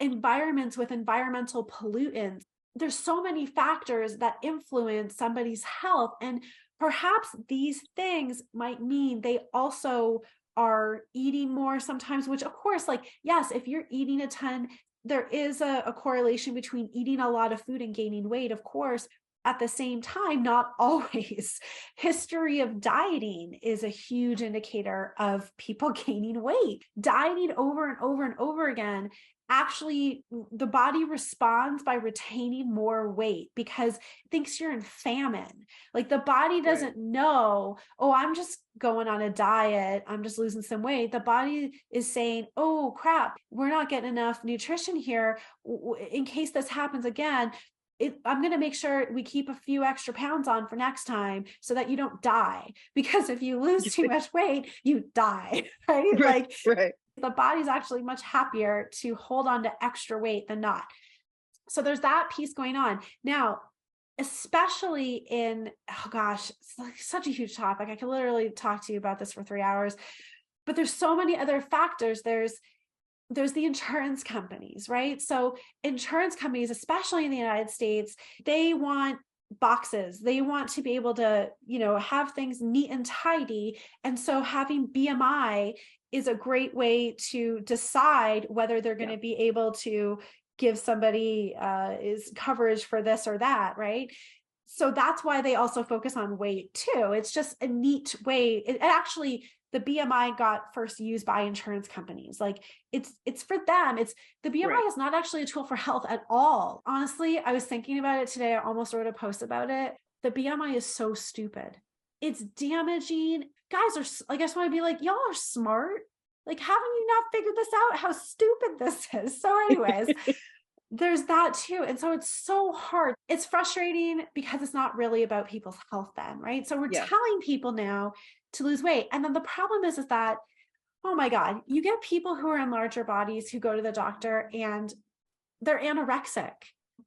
environments with environmental pollutants. There's so many factors that influence somebody's health. And perhaps these things might mean they also are eating more sometimes, which of course, yes, if you're eating a ton, there is a correlation between eating a lot of food and gaining weight, of course. At the same time, not always. History of dieting is a huge indicator of people gaining weight. Dieting over and over and over again, actually, the body responds by retaining more weight because it thinks you're in famine. The body doesn't know, oh, I'm just going on a diet, I'm just losing some weight. The body is saying, oh crap, we're not getting enough nutrition here. In case this happens again, I'm going to make sure we keep a few extra pounds on for next time so that you don't die. Because if you lose too much weight, you die, right? Right. The body's actually much happier to hold on to extra weight than not. So there's that piece going on. Now, especially in, it's such a huge topic. I could literally talk to you about this for 3 hours, but there's so many other factors. There's the insurance companies, right? So insurance companies, especially in the United States, they want boxes. They want to be able to, have things neat and tidy. And so having BMI is a great way to decide whether they're going to be able to give somebody is coverage for this or that, right? So that's why they also focus on weight too. It's just a neat way. It actually, the BMI got first used by insurance companies. It's for them. The BMI is not actually a tool for health at all. Honestly, I was thinking about it today. I almost wrote a post about it. The BMI is so stupid. It's damaging. Guys are I just want to be y'all are smart. Haven't you not figured this out? How stupid this is. So anyways, there's that too. And so it's so hard. It's frustrating because it's not really about people's health then, right? So we're telling people now to lose weight. And then the problem is that, oh my God, you get people who are in larger bodies who go to the doctor and they're anorexic.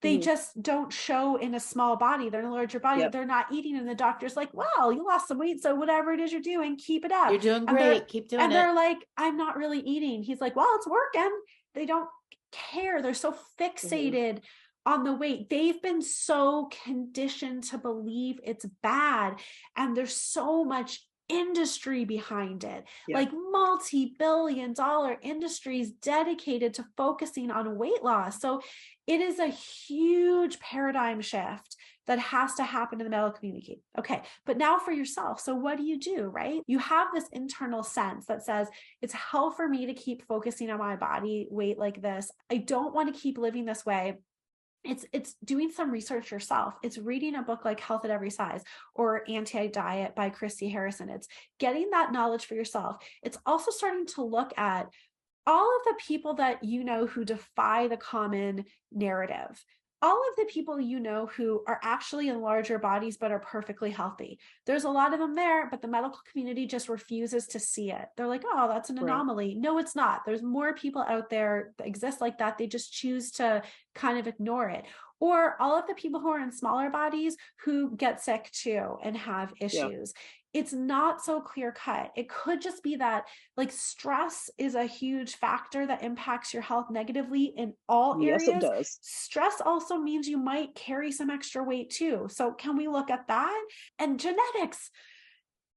They just don't show in a small body. They're in a larger body. They're not eating. And the doctor's like, well, you lost some weight. So whatever it is you're doing, keep it up. You're doing great. Keep doing it. And they're like, I'm not really eating. He's like, well, it's working. They don't care. They're so fixated on the weight. They've been so conditioned to believe it's bad. And there's so much industry behind it, multi-billion-dollar industries dedicated to focusing on weight loss. So it is a huge paradigm shift that has to happen in the medical community. Okay, but now for yourself. So what do, right? You have this internal sense that says, it's hell for me to keep focusing on my body weight like this. I don't want to keep living this way. It's doing some research yourself. It's reading a book like Health at Every Size or Anti-Diet by Christy Harrison. It's getting that knowledge for yourself. It's also starting to look at all of the people that who defy the common narrative. All of the people who are actually in larger bodies but are perfectly healthy. There's a lot of them there, but the medical community just refuses to see it. They're like, oh, that's an anomaly. No, it's not. There's more people out there that exist like that. They just choose to kind of ignore it. Or all of the people who are in smaller bodies who get sick too and have issues. It's not so clear cut. It could just be that stress is a huge factor that impacts your health negatively in all areas. Yes, it does. Stress also means you might carry some extra weight too. So can we look at that? And genetics.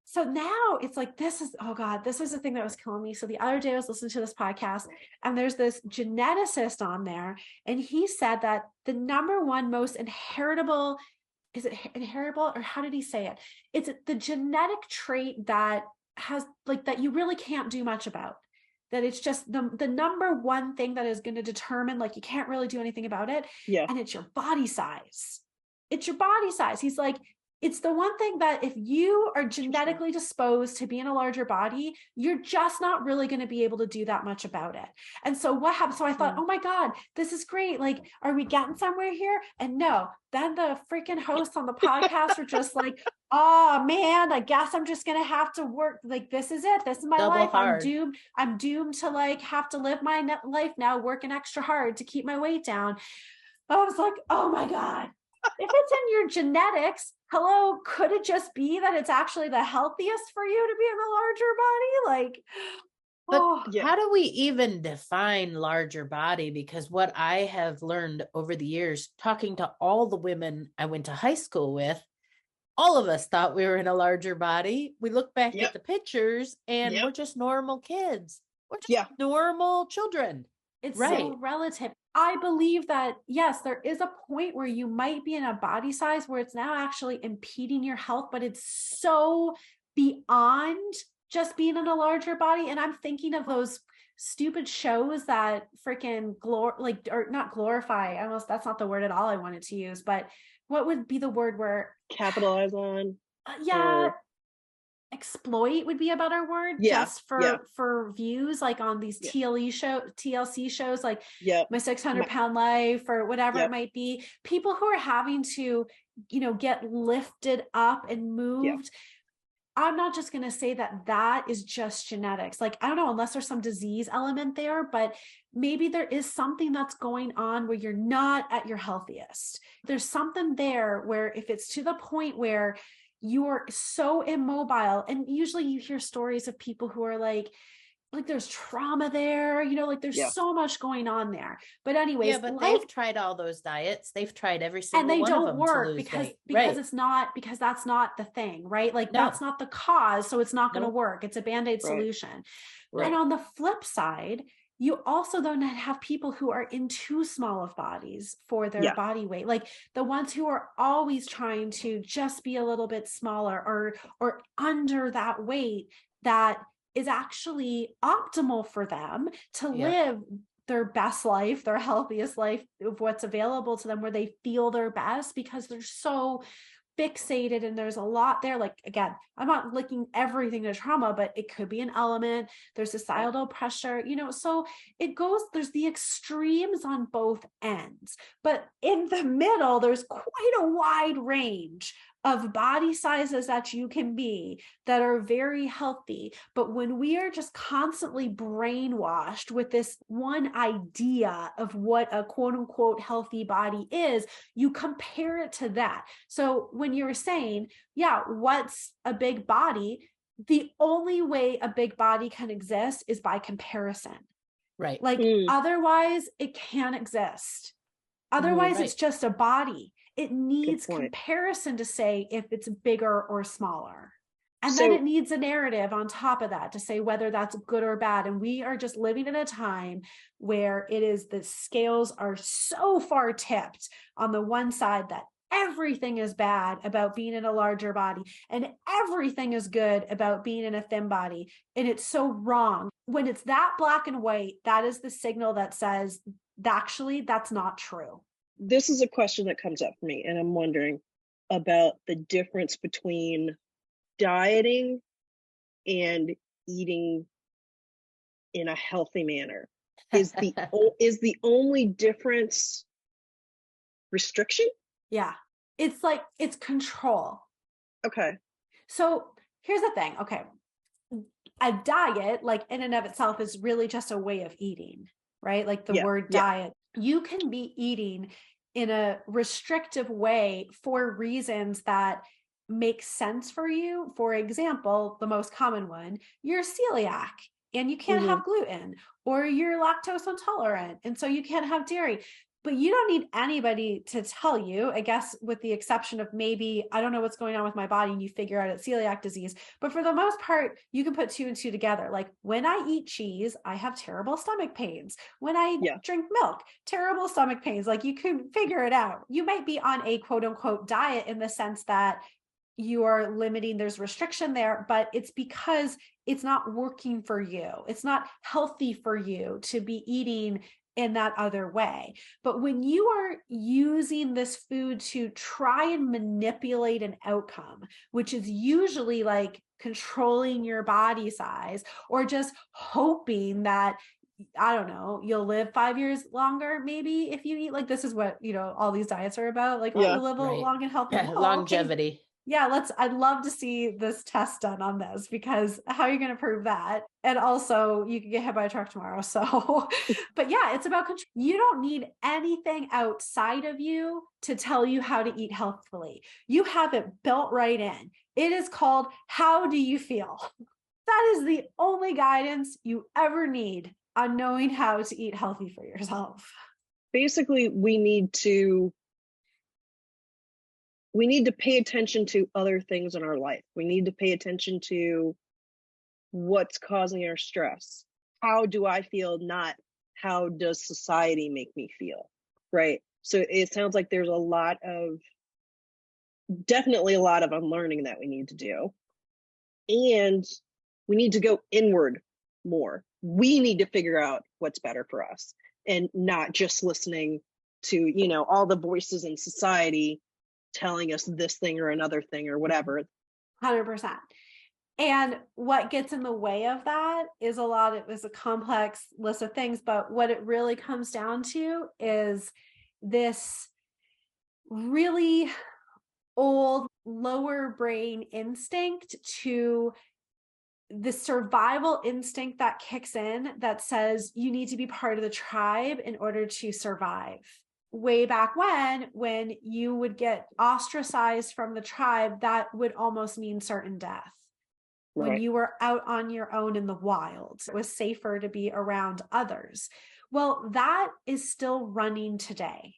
So now it's this is the thing that was killing me. So the other day I was listening to this podcast and there's this geneticist on there. And he said that the number one most inheritable, is it inheritable or how did he say it? It's the genetic trait that has like that you really can't do much about. That it's just the number one thing that is going to determine, like, you can't really do anything about it. Yeah. And it's your body size. It's your body size. He's like, it's the one thing that if you are genetically disposed to be in a larger body, you're just not really going to be able to do that much about it. And so what happened? So I thought, oh my God, this is great. Like, are we getting somewhere here? And no, then the freaking hosts on the podcast are just like, oh man, I guess I'm just going to have to work. Like, this is it. This is my Double life. hard. I'm doomed to like have to live my life now, working extra hard to keep my weight down. I was like, oh my God. If it's in your genetics, hello, could it just be that it's actually the healthiest for you to be in a larger body? Like, but how do we even define larger body? Because what I have learned over the years, talking to all the women I went to high school with, all of us thought we were in a larger body. We look back at the pictures and we're just normal kids. We're just normal children. It's so relative. I believe that, yes, there is a point where you might be in a body size where it's now actually impeding your health, but it's so beyond just being in a larger body. And I'm thinking of those stupid shows that freaking not glorify, almost, that's not the word at all I wanted to use, but what would be the word where capitalize on? Exploit would be a better word, just for views, like on these TLC shows, like My 600-Pound Life or whatever it might be. People who are having to, get lifted up and moved. I'm not just going to say that is just genetics. Like, I don't know, unless there's some disease element there, but maybe there is something that's going on where you're not at your healthiest. There's something there where if it's to the point where you're so immobile, and usually you hear stories of people who are like there's trauma there, like there's so much going on there. But anyways, they've tried all those diets. They've tried every single one of them, and they don't work because it's not, because that's not the thing, right? Like that's not the cause, so it's not going to work. It's a Band-Aid solution. And on the flip side, you also then have people who are in too small of bodies for their body weight, like the ones who are always trying to just be a little bit smaller or under that weight that is actually optimal for them to live their best life, their healthiest life of what's available to them, where they feel their best, because they're so fixated and there's a lot there. Like, again, I'm not linking everything to trauma, but it could be an element. There's societal pressure, so it goes, there's the extremes on both ends, but in the middle, there's quite a wide range of body sizes that you can be that are very healthy. But when we are just constantly brainwashed with this one idea of what a quote unquote healthy body is, you compare it to that. So when you're saying, what's a big body? The only way a big body can exist is by comparison. Right. Like otherwise it can't exist. Otherwise it's just a body. It needs comparison to say if it's bigger or smaller. And then it needs a narrative on top of that to say whether that's good or bad. And we are just living in a time where the scales are so far tipped on the one side that everything is bad about being in a larger body and everything is good about being in a thin body. And it's so wrong. When it's that black and white, that is the signal that says, actually, that's not true. This is a question that comes up for me, and I'm wondering about the difference between dieting and eating in a healthy manner. Is the only difference restriction? Yeah. It's control. Okay. So here's the thing. Okay. A diet, like in and of itself, is really just a way of eating, right? Like the word diet. You can be eating in a restrictive way for reasons that make sense for you. For example, the most common one, you're celiac and you can't have gluten, or you're lactose intolerant, and so you can't have dairy. But you don't need anybody to tell you, I guess, with the exception of maybe, I don't know what's going on with my body, and you figure out it's celiac disease. But for the most part, you can put 2 and 2 together. Like when I eat cheese, I have terrible stomach pains. When I drink milk, terrible stomach pains. Like you can figure it out. You might be on a quote unquote diet in the sense that you are limiting, there's restriction there, but it's because it's not working for you. It's not healthy for you to be eating in that other way. But when you are using this food to try and manipulate an outcome, which is usually like controlling your body size or just hoping that, I don't know, you'll live 5 years longer, maybe, if you eat like, this is what, all these diets are about. Like, Yeah. you'll live a long and healthy. Oh, Longevity. okay. Yeah, I'd love to see this test done on this, because how are you going to prove that? And also you could get hit by a truck tomorrow. So, but yeah, it's about control. You don't need anything outside of you to tell you how to eat healthfully. You have it built right in. It is called, how do you feel? That is the only guidance you ever need on knowing how to eat healthy for yourself. Basically, we need to pay attention to other things in our life. We need to pay attention to what's causing our stress. How do I feel? Not how does society make me feel, right? So it sounds like there's definitely a lot of unlearning that we need to do. And we need to go inward more. We need to figure out what's better for us and not just listening to, all the voices in society telling us this thing or another thing or whatever. 100%. And what gets in the way of that is a complex list of things, but what it really comes down to is this really old lower brain instinct to the survival instinct that kicks in that says you need to be part of the tribe in order to survive. Way back when you would get ostracized from the tribe, that would almost mean certain death. Right. When you were out on your own in the wild, it was safer to be around others. Well, that is still running today.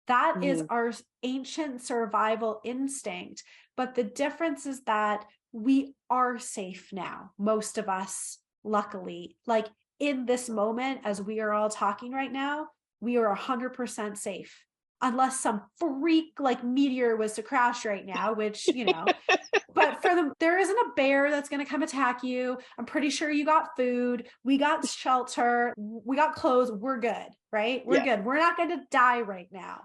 That is our ancient survival instinct. But the difference is that we are safe now. Most of us, luckily, like in this moment, as we are all talking right now, we are 100% safe. Unless some freak like meteor was to crash right now, which, but there isn't a bear that's going to come attack you. I'm pretty sure you got food. We got shelter. We got clothes. We're good, right? We're good. We're not going to die right now.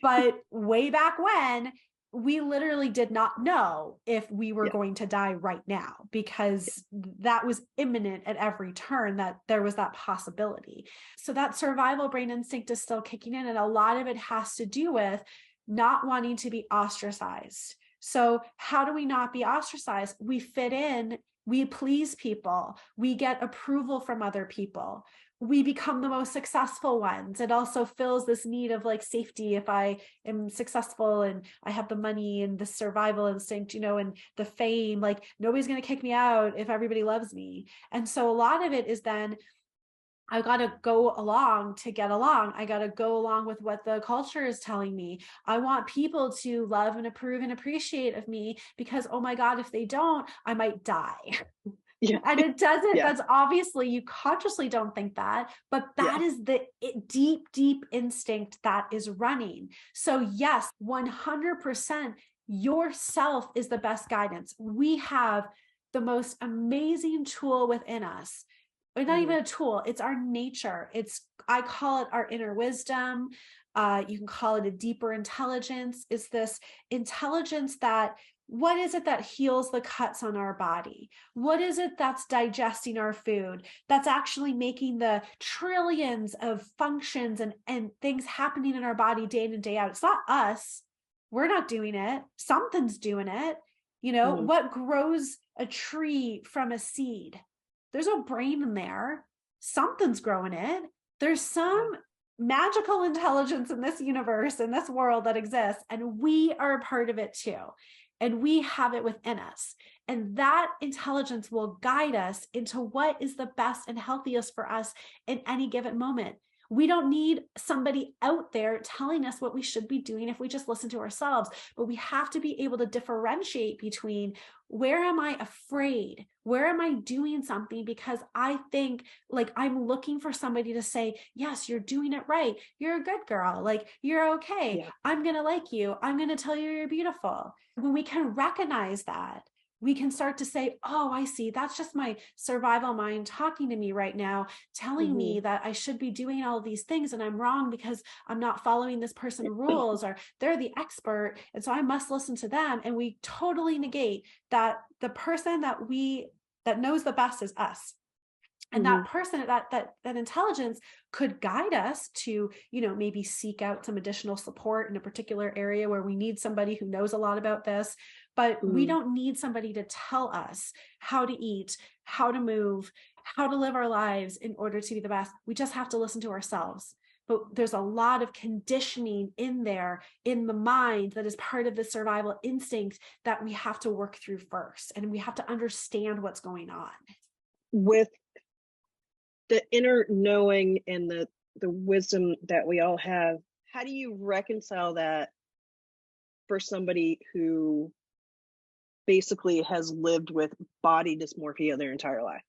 But way back when, we literally did not know if we were going to die right now, because that was imminent at every turn, that there was that possibility. So that survival brain instinct is still kicking in. And a lot of it has to do with not wanting to be ostracized. So how do we not be ostracized? We fit in, we please people, we get approval from other people. We become the most successful ones. It also fills this need of like safety. If I am successful and I have the money and the survival instinct, and the fame, like nobody's going to kick me out if everybody loves me. And so a lot of it is then I got to go along to get along. I got to go along with what the culture is telling me. I want people to love and approve and appreciate of me, because, oh my God, if they don't, I might die. Yeah. And it doesn't, that's obviously, you consciously don't think that, but that is the deep, deep instinct that is running. So yes, 100% yourself is the best guidance. We have the most amazing tool within us. It's not even a tool. It's our nature. I call it our inner wisdom. You can call it a deeper intelligence. It's this intelligence that, what is it that heals the cuts on our body? What is it that's digesting our food? That's actually making the trillions of functions and things happening in our body day in and day out. It's not us. We're not doing it. Something's doing it. What grows a tree from a seed? There's no brain in there. Something's growing it. There's some magical intelligence in this universe, in this world that exists, and we are a part of it too. And we have it within us. And that intelligence will guide us into what is the best and healthiest for us in any given moment. We don't need somebody out there telling us what we should be doing if we just listen to ourselves, but we have to be able to differentiate between, where am I afraid? Where am I doing something because I think like I'm looking for somebody to say, yes, you're doing it right. You're a good girl. Like, you're okay. Yeah. I'm going to like you. I'm going to tell you you're beautiful. When we can recognize that, we can start to say, oh, I see. That's just my survival mind talking to me right now, telling me that I should be doing all of these things and I'm wrong because I'm not following this person's rules, or they're the expert. And so I must listen to them. And we totally negate that the person that knows the best is us. And that person, that intelligence could guide us to, maybe seek out some additional support in a particular area where we need somebody who knows a lot about this. But we don't need somebody to tell us how to eat, how to move, how to live our lives in order to be the best. We just have to listen to ourselves. But there's a lot of conditioning in there, in the mind, that is part of the survival instinct that we have to work through first. And we have to understand what's going on. With the inner knowing and the wisdom that we all have, how do you reconcile that for somebody who basically has lived with body dysmorphia their entire life?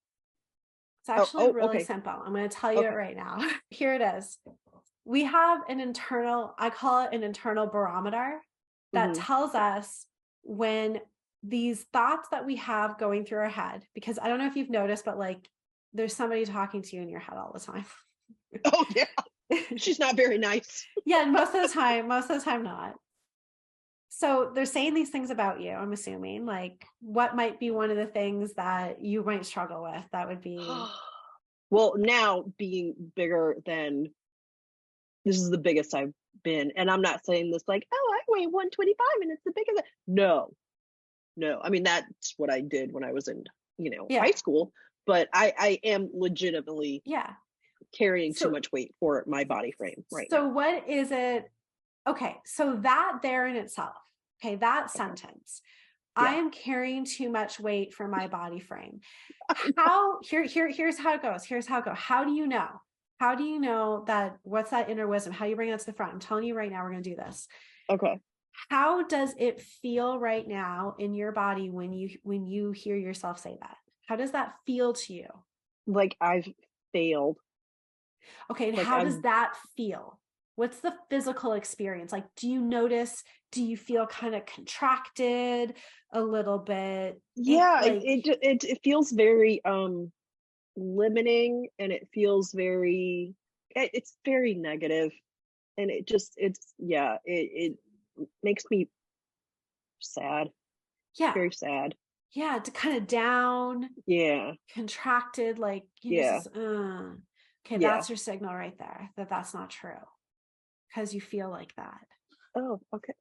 It's actually really simple. I'm going to tell you it right now. Here it is. We have an internal, I call it an internal barometer that tells us when these thoughts that we have going through our head, because I don't know if you've noticed, but like there's somebody talking to you in your head all the time. Oh yeah. She's not very nice. Yeah. Most of the time not. So they're saying these things about you, I'm assuming. Like, what might be one of the things that you might struggle with? That would be. Well, now being bigger than, this is the biggest I've been. And I'm not saying this like, oh, I weigh 125 and it's the biggest. No. I mean, that's what I did when I was in, high school. But I am legitimately carrying too much weight for my body frame right now. So what is it? Okay, so that there in itself, that sentence, I am carrying too much weight for my body frame. Here's how it goes. How do you know? How do you know that? What's that inner wisdom? How do you bring that to the front? I'm telling you right now, we're going to do this. Okay. How does it feel right now in your body when you hear yourself say that? How does that feel to you? Like I've failed. Okay, and like how does that feel? What's the physical experience? Like, do you feel kind of contracted a little bit? Yeah, it feels very limiting, and it feels very, it's very negative, and it makes me sad. Yeah. Very sad. Yeah, to kind of down. Yeah. Contracted, like, okay, that's your signal right there, that's not true. Because you feel like that. Oh, okay.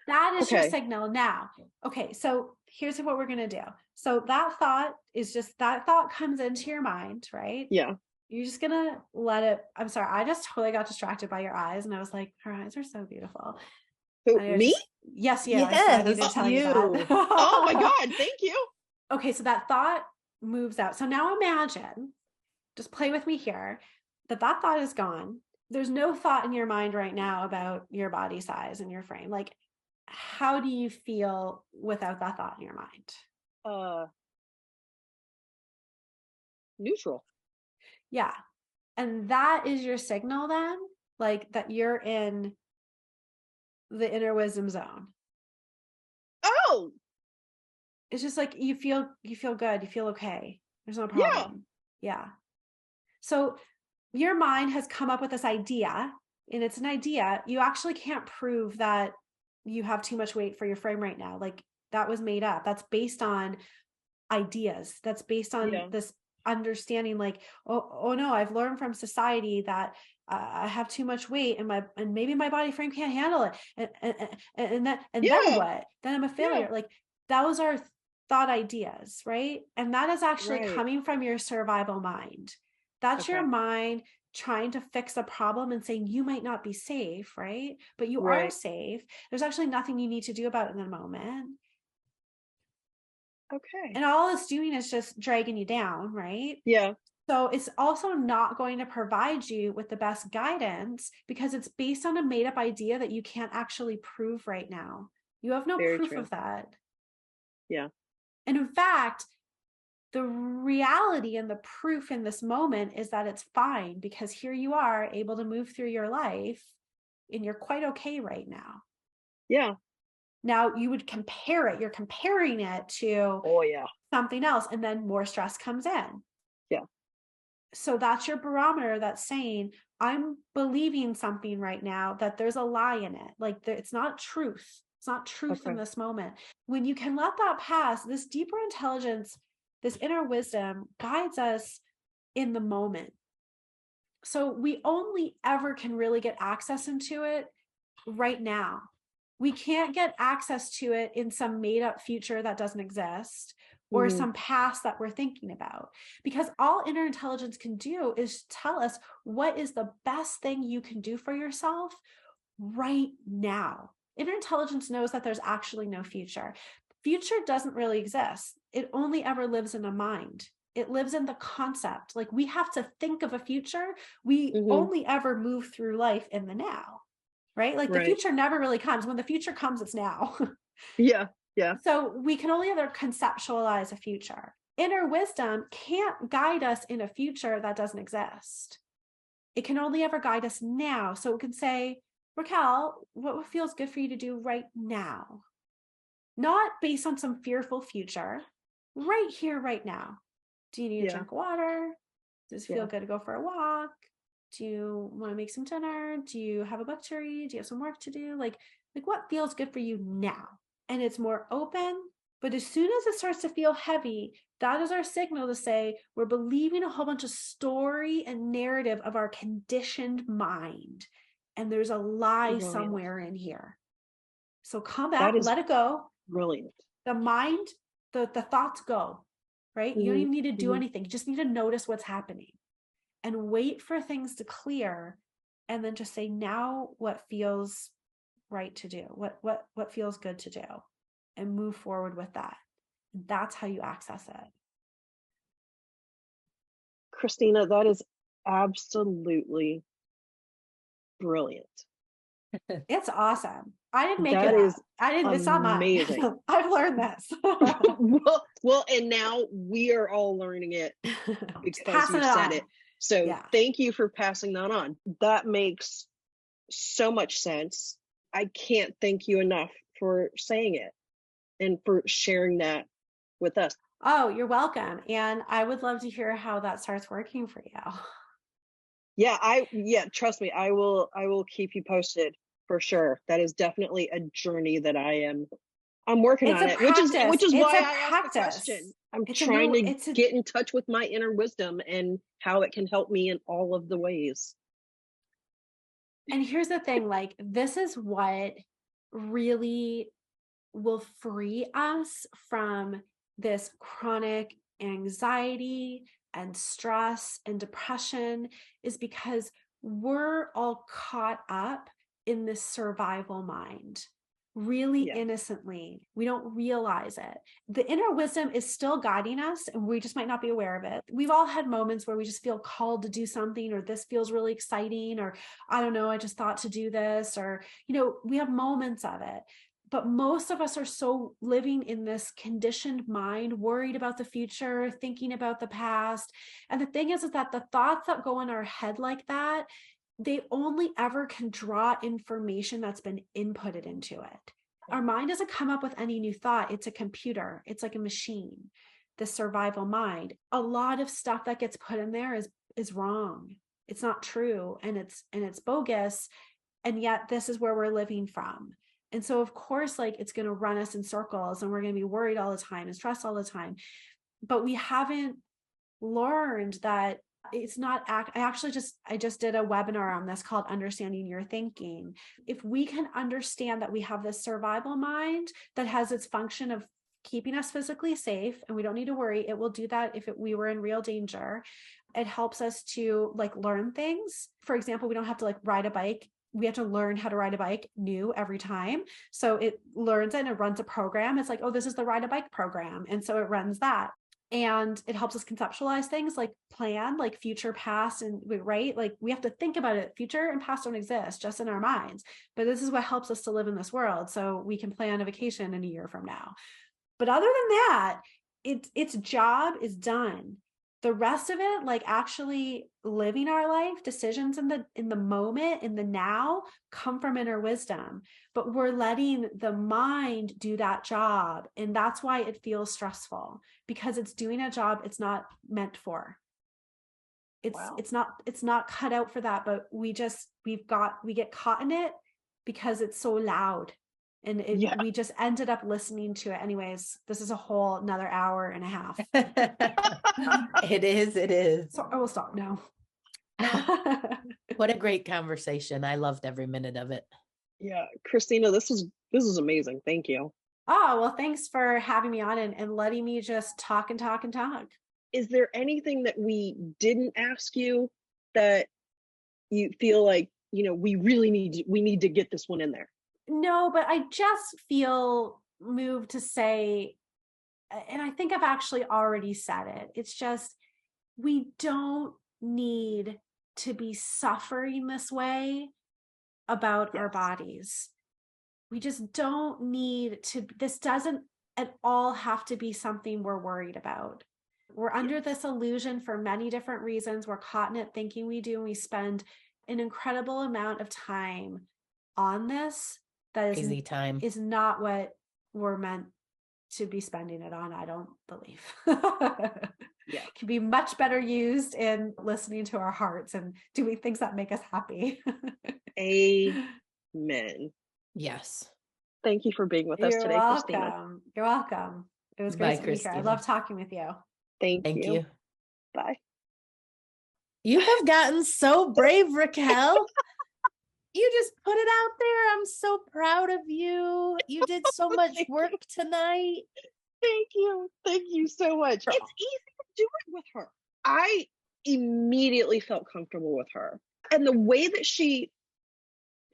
That is your signal now. Okay, so here's what we're going to do. So that thought comes into your mind, right? Yeah. You're just going to let it. I'm sorry, I just totally got distracted by your eyes, and I was like, her eyes are so beautiful. Who, me? Yes, I need to tell you that. Oh my God, thank you. Okay, so that thought moves out. So now imagine, just play with me here, that thought is gone. There's no thought in your mind right now about your body size and your frame. Like, how do you feel without that thought in your mind? Neutral. Yeah. And that is your signal then, like that you're in the inner wisdom zone. Oh. It's just like you feel good, you feel okay. There's no problem. Yeah. So your mind has come up with this idea, and it's an idea. You actually can't prove that you have too much weight for your frame right now. Like, that was made up. That's based on ideas. That's based on this understanding, like, oh no, I've learned from society that I have too much weight, and maybe my body frame can't handle it. And then what? Then I'm a failure. Yeah. Like, those are thought ideas, right? And that is actually coming from your survival mind. That's your mind trying to fix a problem and saying you might not be safe, right? But you are safe. There's actually nothing you need to do about it in the moment. Okay. And all it's doing is just dragging you down, right? Yeah. So it's also not going to provide you with the best guidance because it's based on a made up idea that you can't actually prove right now. You have no Very proof true. of that. Yeah. And in fact, the reality and the proof in this moment is that it's fine because here you are able to move through your life and you're quite okay right now. Yeah. Now you would compare it. You're comparing it to something else, and then more stress comes in. Yeah. So that's your barometer that's saying, I'm believing something right now that there's a lie in it. Like it's not truth. It's not truth in this moment. When you can let that pass, this deeper intelligence, this inner wisdom guides us in the moment. So we only ever can really get access into it right now. We can't get access to it in some made up future that doesn't exist or some past that we're thinking about, because all inner intelligence can do is tell us what is the best thing you can do for yourself right now. Inner intelligence knows that there's actually no future. Future doesn't really exist. It only ever lives in a mind. It lives in the concept. Like we have to think of a future. We only ever move through life in the now. Right? Like the future never really comes. When the future comes, it's now. Yeah. So we can only ever conceptualize a future. Inner wisdom can't guide us in a future that doesn't exist. It can only ever guide us now. So it can say, Raquel, what feels good for you to do right now? Not based on some fearful future, right here, right now. Do you need to drink water? Does it feel good to go for a walk? Do you want to make some dinner? Do you have a book to read? Do you have some work to do? Like what feels good for you now? And it's more open. But as soon as it starts to feel heavy, that is our signal to say we're believing a whole bunch of story and narrative of our conditioned mind. And there's a lie somewhere in here. So come back, let it go. Brilliant. The mind, the thoughts go, right? You don't even need to do anything. You just need to notice what's happening and wait for things to clear, and then just say, now what feels right to do, what feels good to do, and move forward with that. And that's how you access it. Kristina, that is absolutely brilliant. It's awesome. I didn't make it up. I didn't. It's not mine. I've learned this. well, and now we are all learning it because you said it. So thank you for passing that on. That makes so much sense. I can't thank you enough for saying it and for sharing that with us. Oh, you're welcome. And I would love to hear how that starts working for you. Yeah, trust me, I will keep you posted for sure. That is definitely a journey that I'm working on it, which is why I asked the question. I'm trying to get in touch with my inner wisdom and how it can help me in all of the ways. And here's the thing, like, this is what really will free us from this chronic anxiety and stress and depression, is because we're all caught up in this survival mind. Really innocently. We don't realize it. The inner wisdom is still guiding us, and we just might not be aware of it. We've all had moments where we just feel called to do something, or this feels really exciting, or I don't know, I just thought to do this, or, we have moments of it. But most of us are so living in this conditioned mind, worried about the future, thinking about the past. And the thing is that the thoughts that go in our head like that, they only ever can draw information that's been inputted into it. Our mind doesn't come up with any new thought. It's a computer. It's like a machine, the survival mind. A lot of stuff that gets put in there is wrong. It's not true, and it's bogus. And yet this is where we're living from. And so of course, like, it's going to run us in circles, and we're going to be worried all the time and stressed all the time. But we haven't learned that it's not I just did a webinar on this called Understanding Your Thinking. If we can understand that we have this survival mind that has its function of keeping us physically safe, and we don't need to worry, it will do that if we were in real danger. It helps us to learn things. For example, we don't have to ride a bike. We have to learn how to ride a bike new every time. So it learns it and it runs a program. It's like, oh, this is the ride a bike program. And so it runs that. And it helps us conceptualize things like plan, like future, past, and right. Like we have to think about it. Future and past don't exist, just in our minds. But this is what helps us to live in this world. So we can plan a vacation in a year from now. But other than that, its job is done. The rest of it, like actually living our life, decisions in the moment, in the now, come from inner wisdom. But we're letting the mind do that job. And that's why it feels stressful, because it's doing a job it's not meant for. It's not cut out for that, but we get caught in it because it's so loud. And we just ended up listening to it. Anyways, this is a whole another hour and a half. It is. So I will stop now. What a great conversation. I loved every minute of it. Yeah. Kristina, this is amazing. Thank you. Oh, well, thanks for having me on and letting me just talk and talk and talk. Is there anything that we didn't ask you that you feel like, we need to get this one in there? No, but I just feel moved to say, and I think I've actually already said it. It's just, we don't need to be suffering this way about our bodies. We just don't need to, this doesn't at all have to be something we're worried about. We're under this illusion for many different reasons. We're caught in it thinking we do, and we spend an incredible amount of time on this. That is not what we're meant to be spending it on, I don't believe. Yeah. It can be much better used in listening to our hearts and doing things that make us happy. Amen. Yes. Thank you for being with us today, Kristina. You're welcome. It was great to be here. I love talking with you. Thank you. Bye. You have gotten so brave, Raquel. You just put it out there. I'm so proud of you. You did so much work tonight. Thank you. Thank you so much. It's easy to do it with her. I immediately felt comfortable with her. And the way that she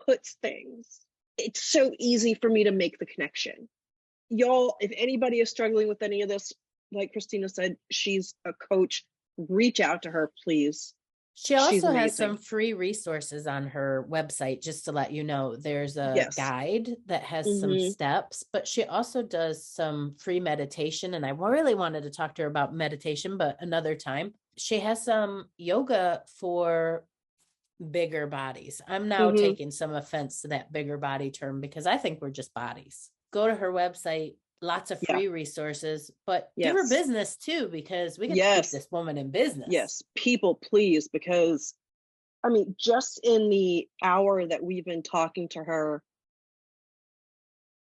puts things, it's so easy for me to make the connection. Y'all, if anybody is struggling with any of this, like Kristina said, she's a coach. Reach out to her, please. She also has some free resources on her website, just to let you know. There's a guide that has some steps, but she also does some free meditation. And I really wanted to talk to her about meditation, but another time. She has some yoga for bigger bodies. I'm now taking some offense to that bigger body term because I think we're just bodies. Go to her website. Lots of free resources, but give her business too, because we can keep this woman in business. Yes, people, please, because I mean, just in the hour that we've been talking to her,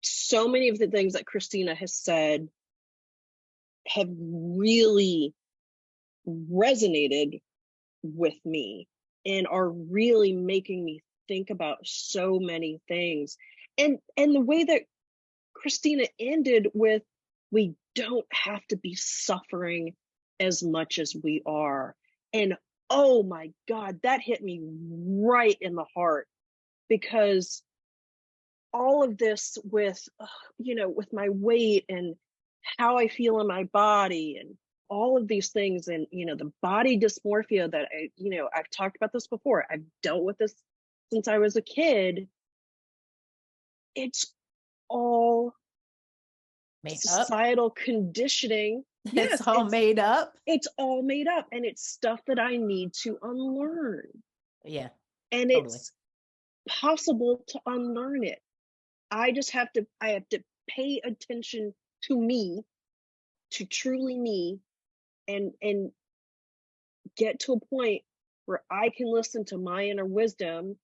so many of the things that Kristina has said have really resonated with me and are really making me think about so many things. And the way that Kristina ended with, we don't have to be suffering as much as we are. And oh my God, that hit me right in the heart, because all of this with, with my weight and how I feel in my body and all of these things, and, the body dysmorphia that I've talked about this before. I've dealt with this since I was a kid. It's all societal conditioning. It's all made up. It's all made up, and it's stuff that I need to unlearn. Yeah. And it's possible to unlearn it. I have to pay attention to me, to truly me, and get to a point where I can listen to my inner wisdom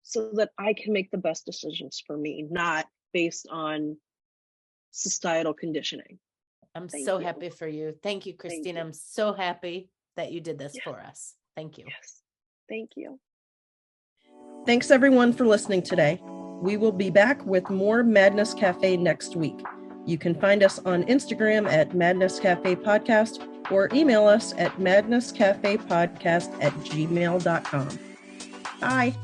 so that I can make the best decisions for me, not based on societal conditioning. I'm so happy for you. Thank you, Kristina. I'm so happy that you did this for us. Thank you. Yes. Thank you. Thanks everyone for listening today. We will be back with more Madness Cafe next week. You can find us on Instagram at Madness Cafe Podcast or email us at madnesscafepodcast@gmail.com. Bye.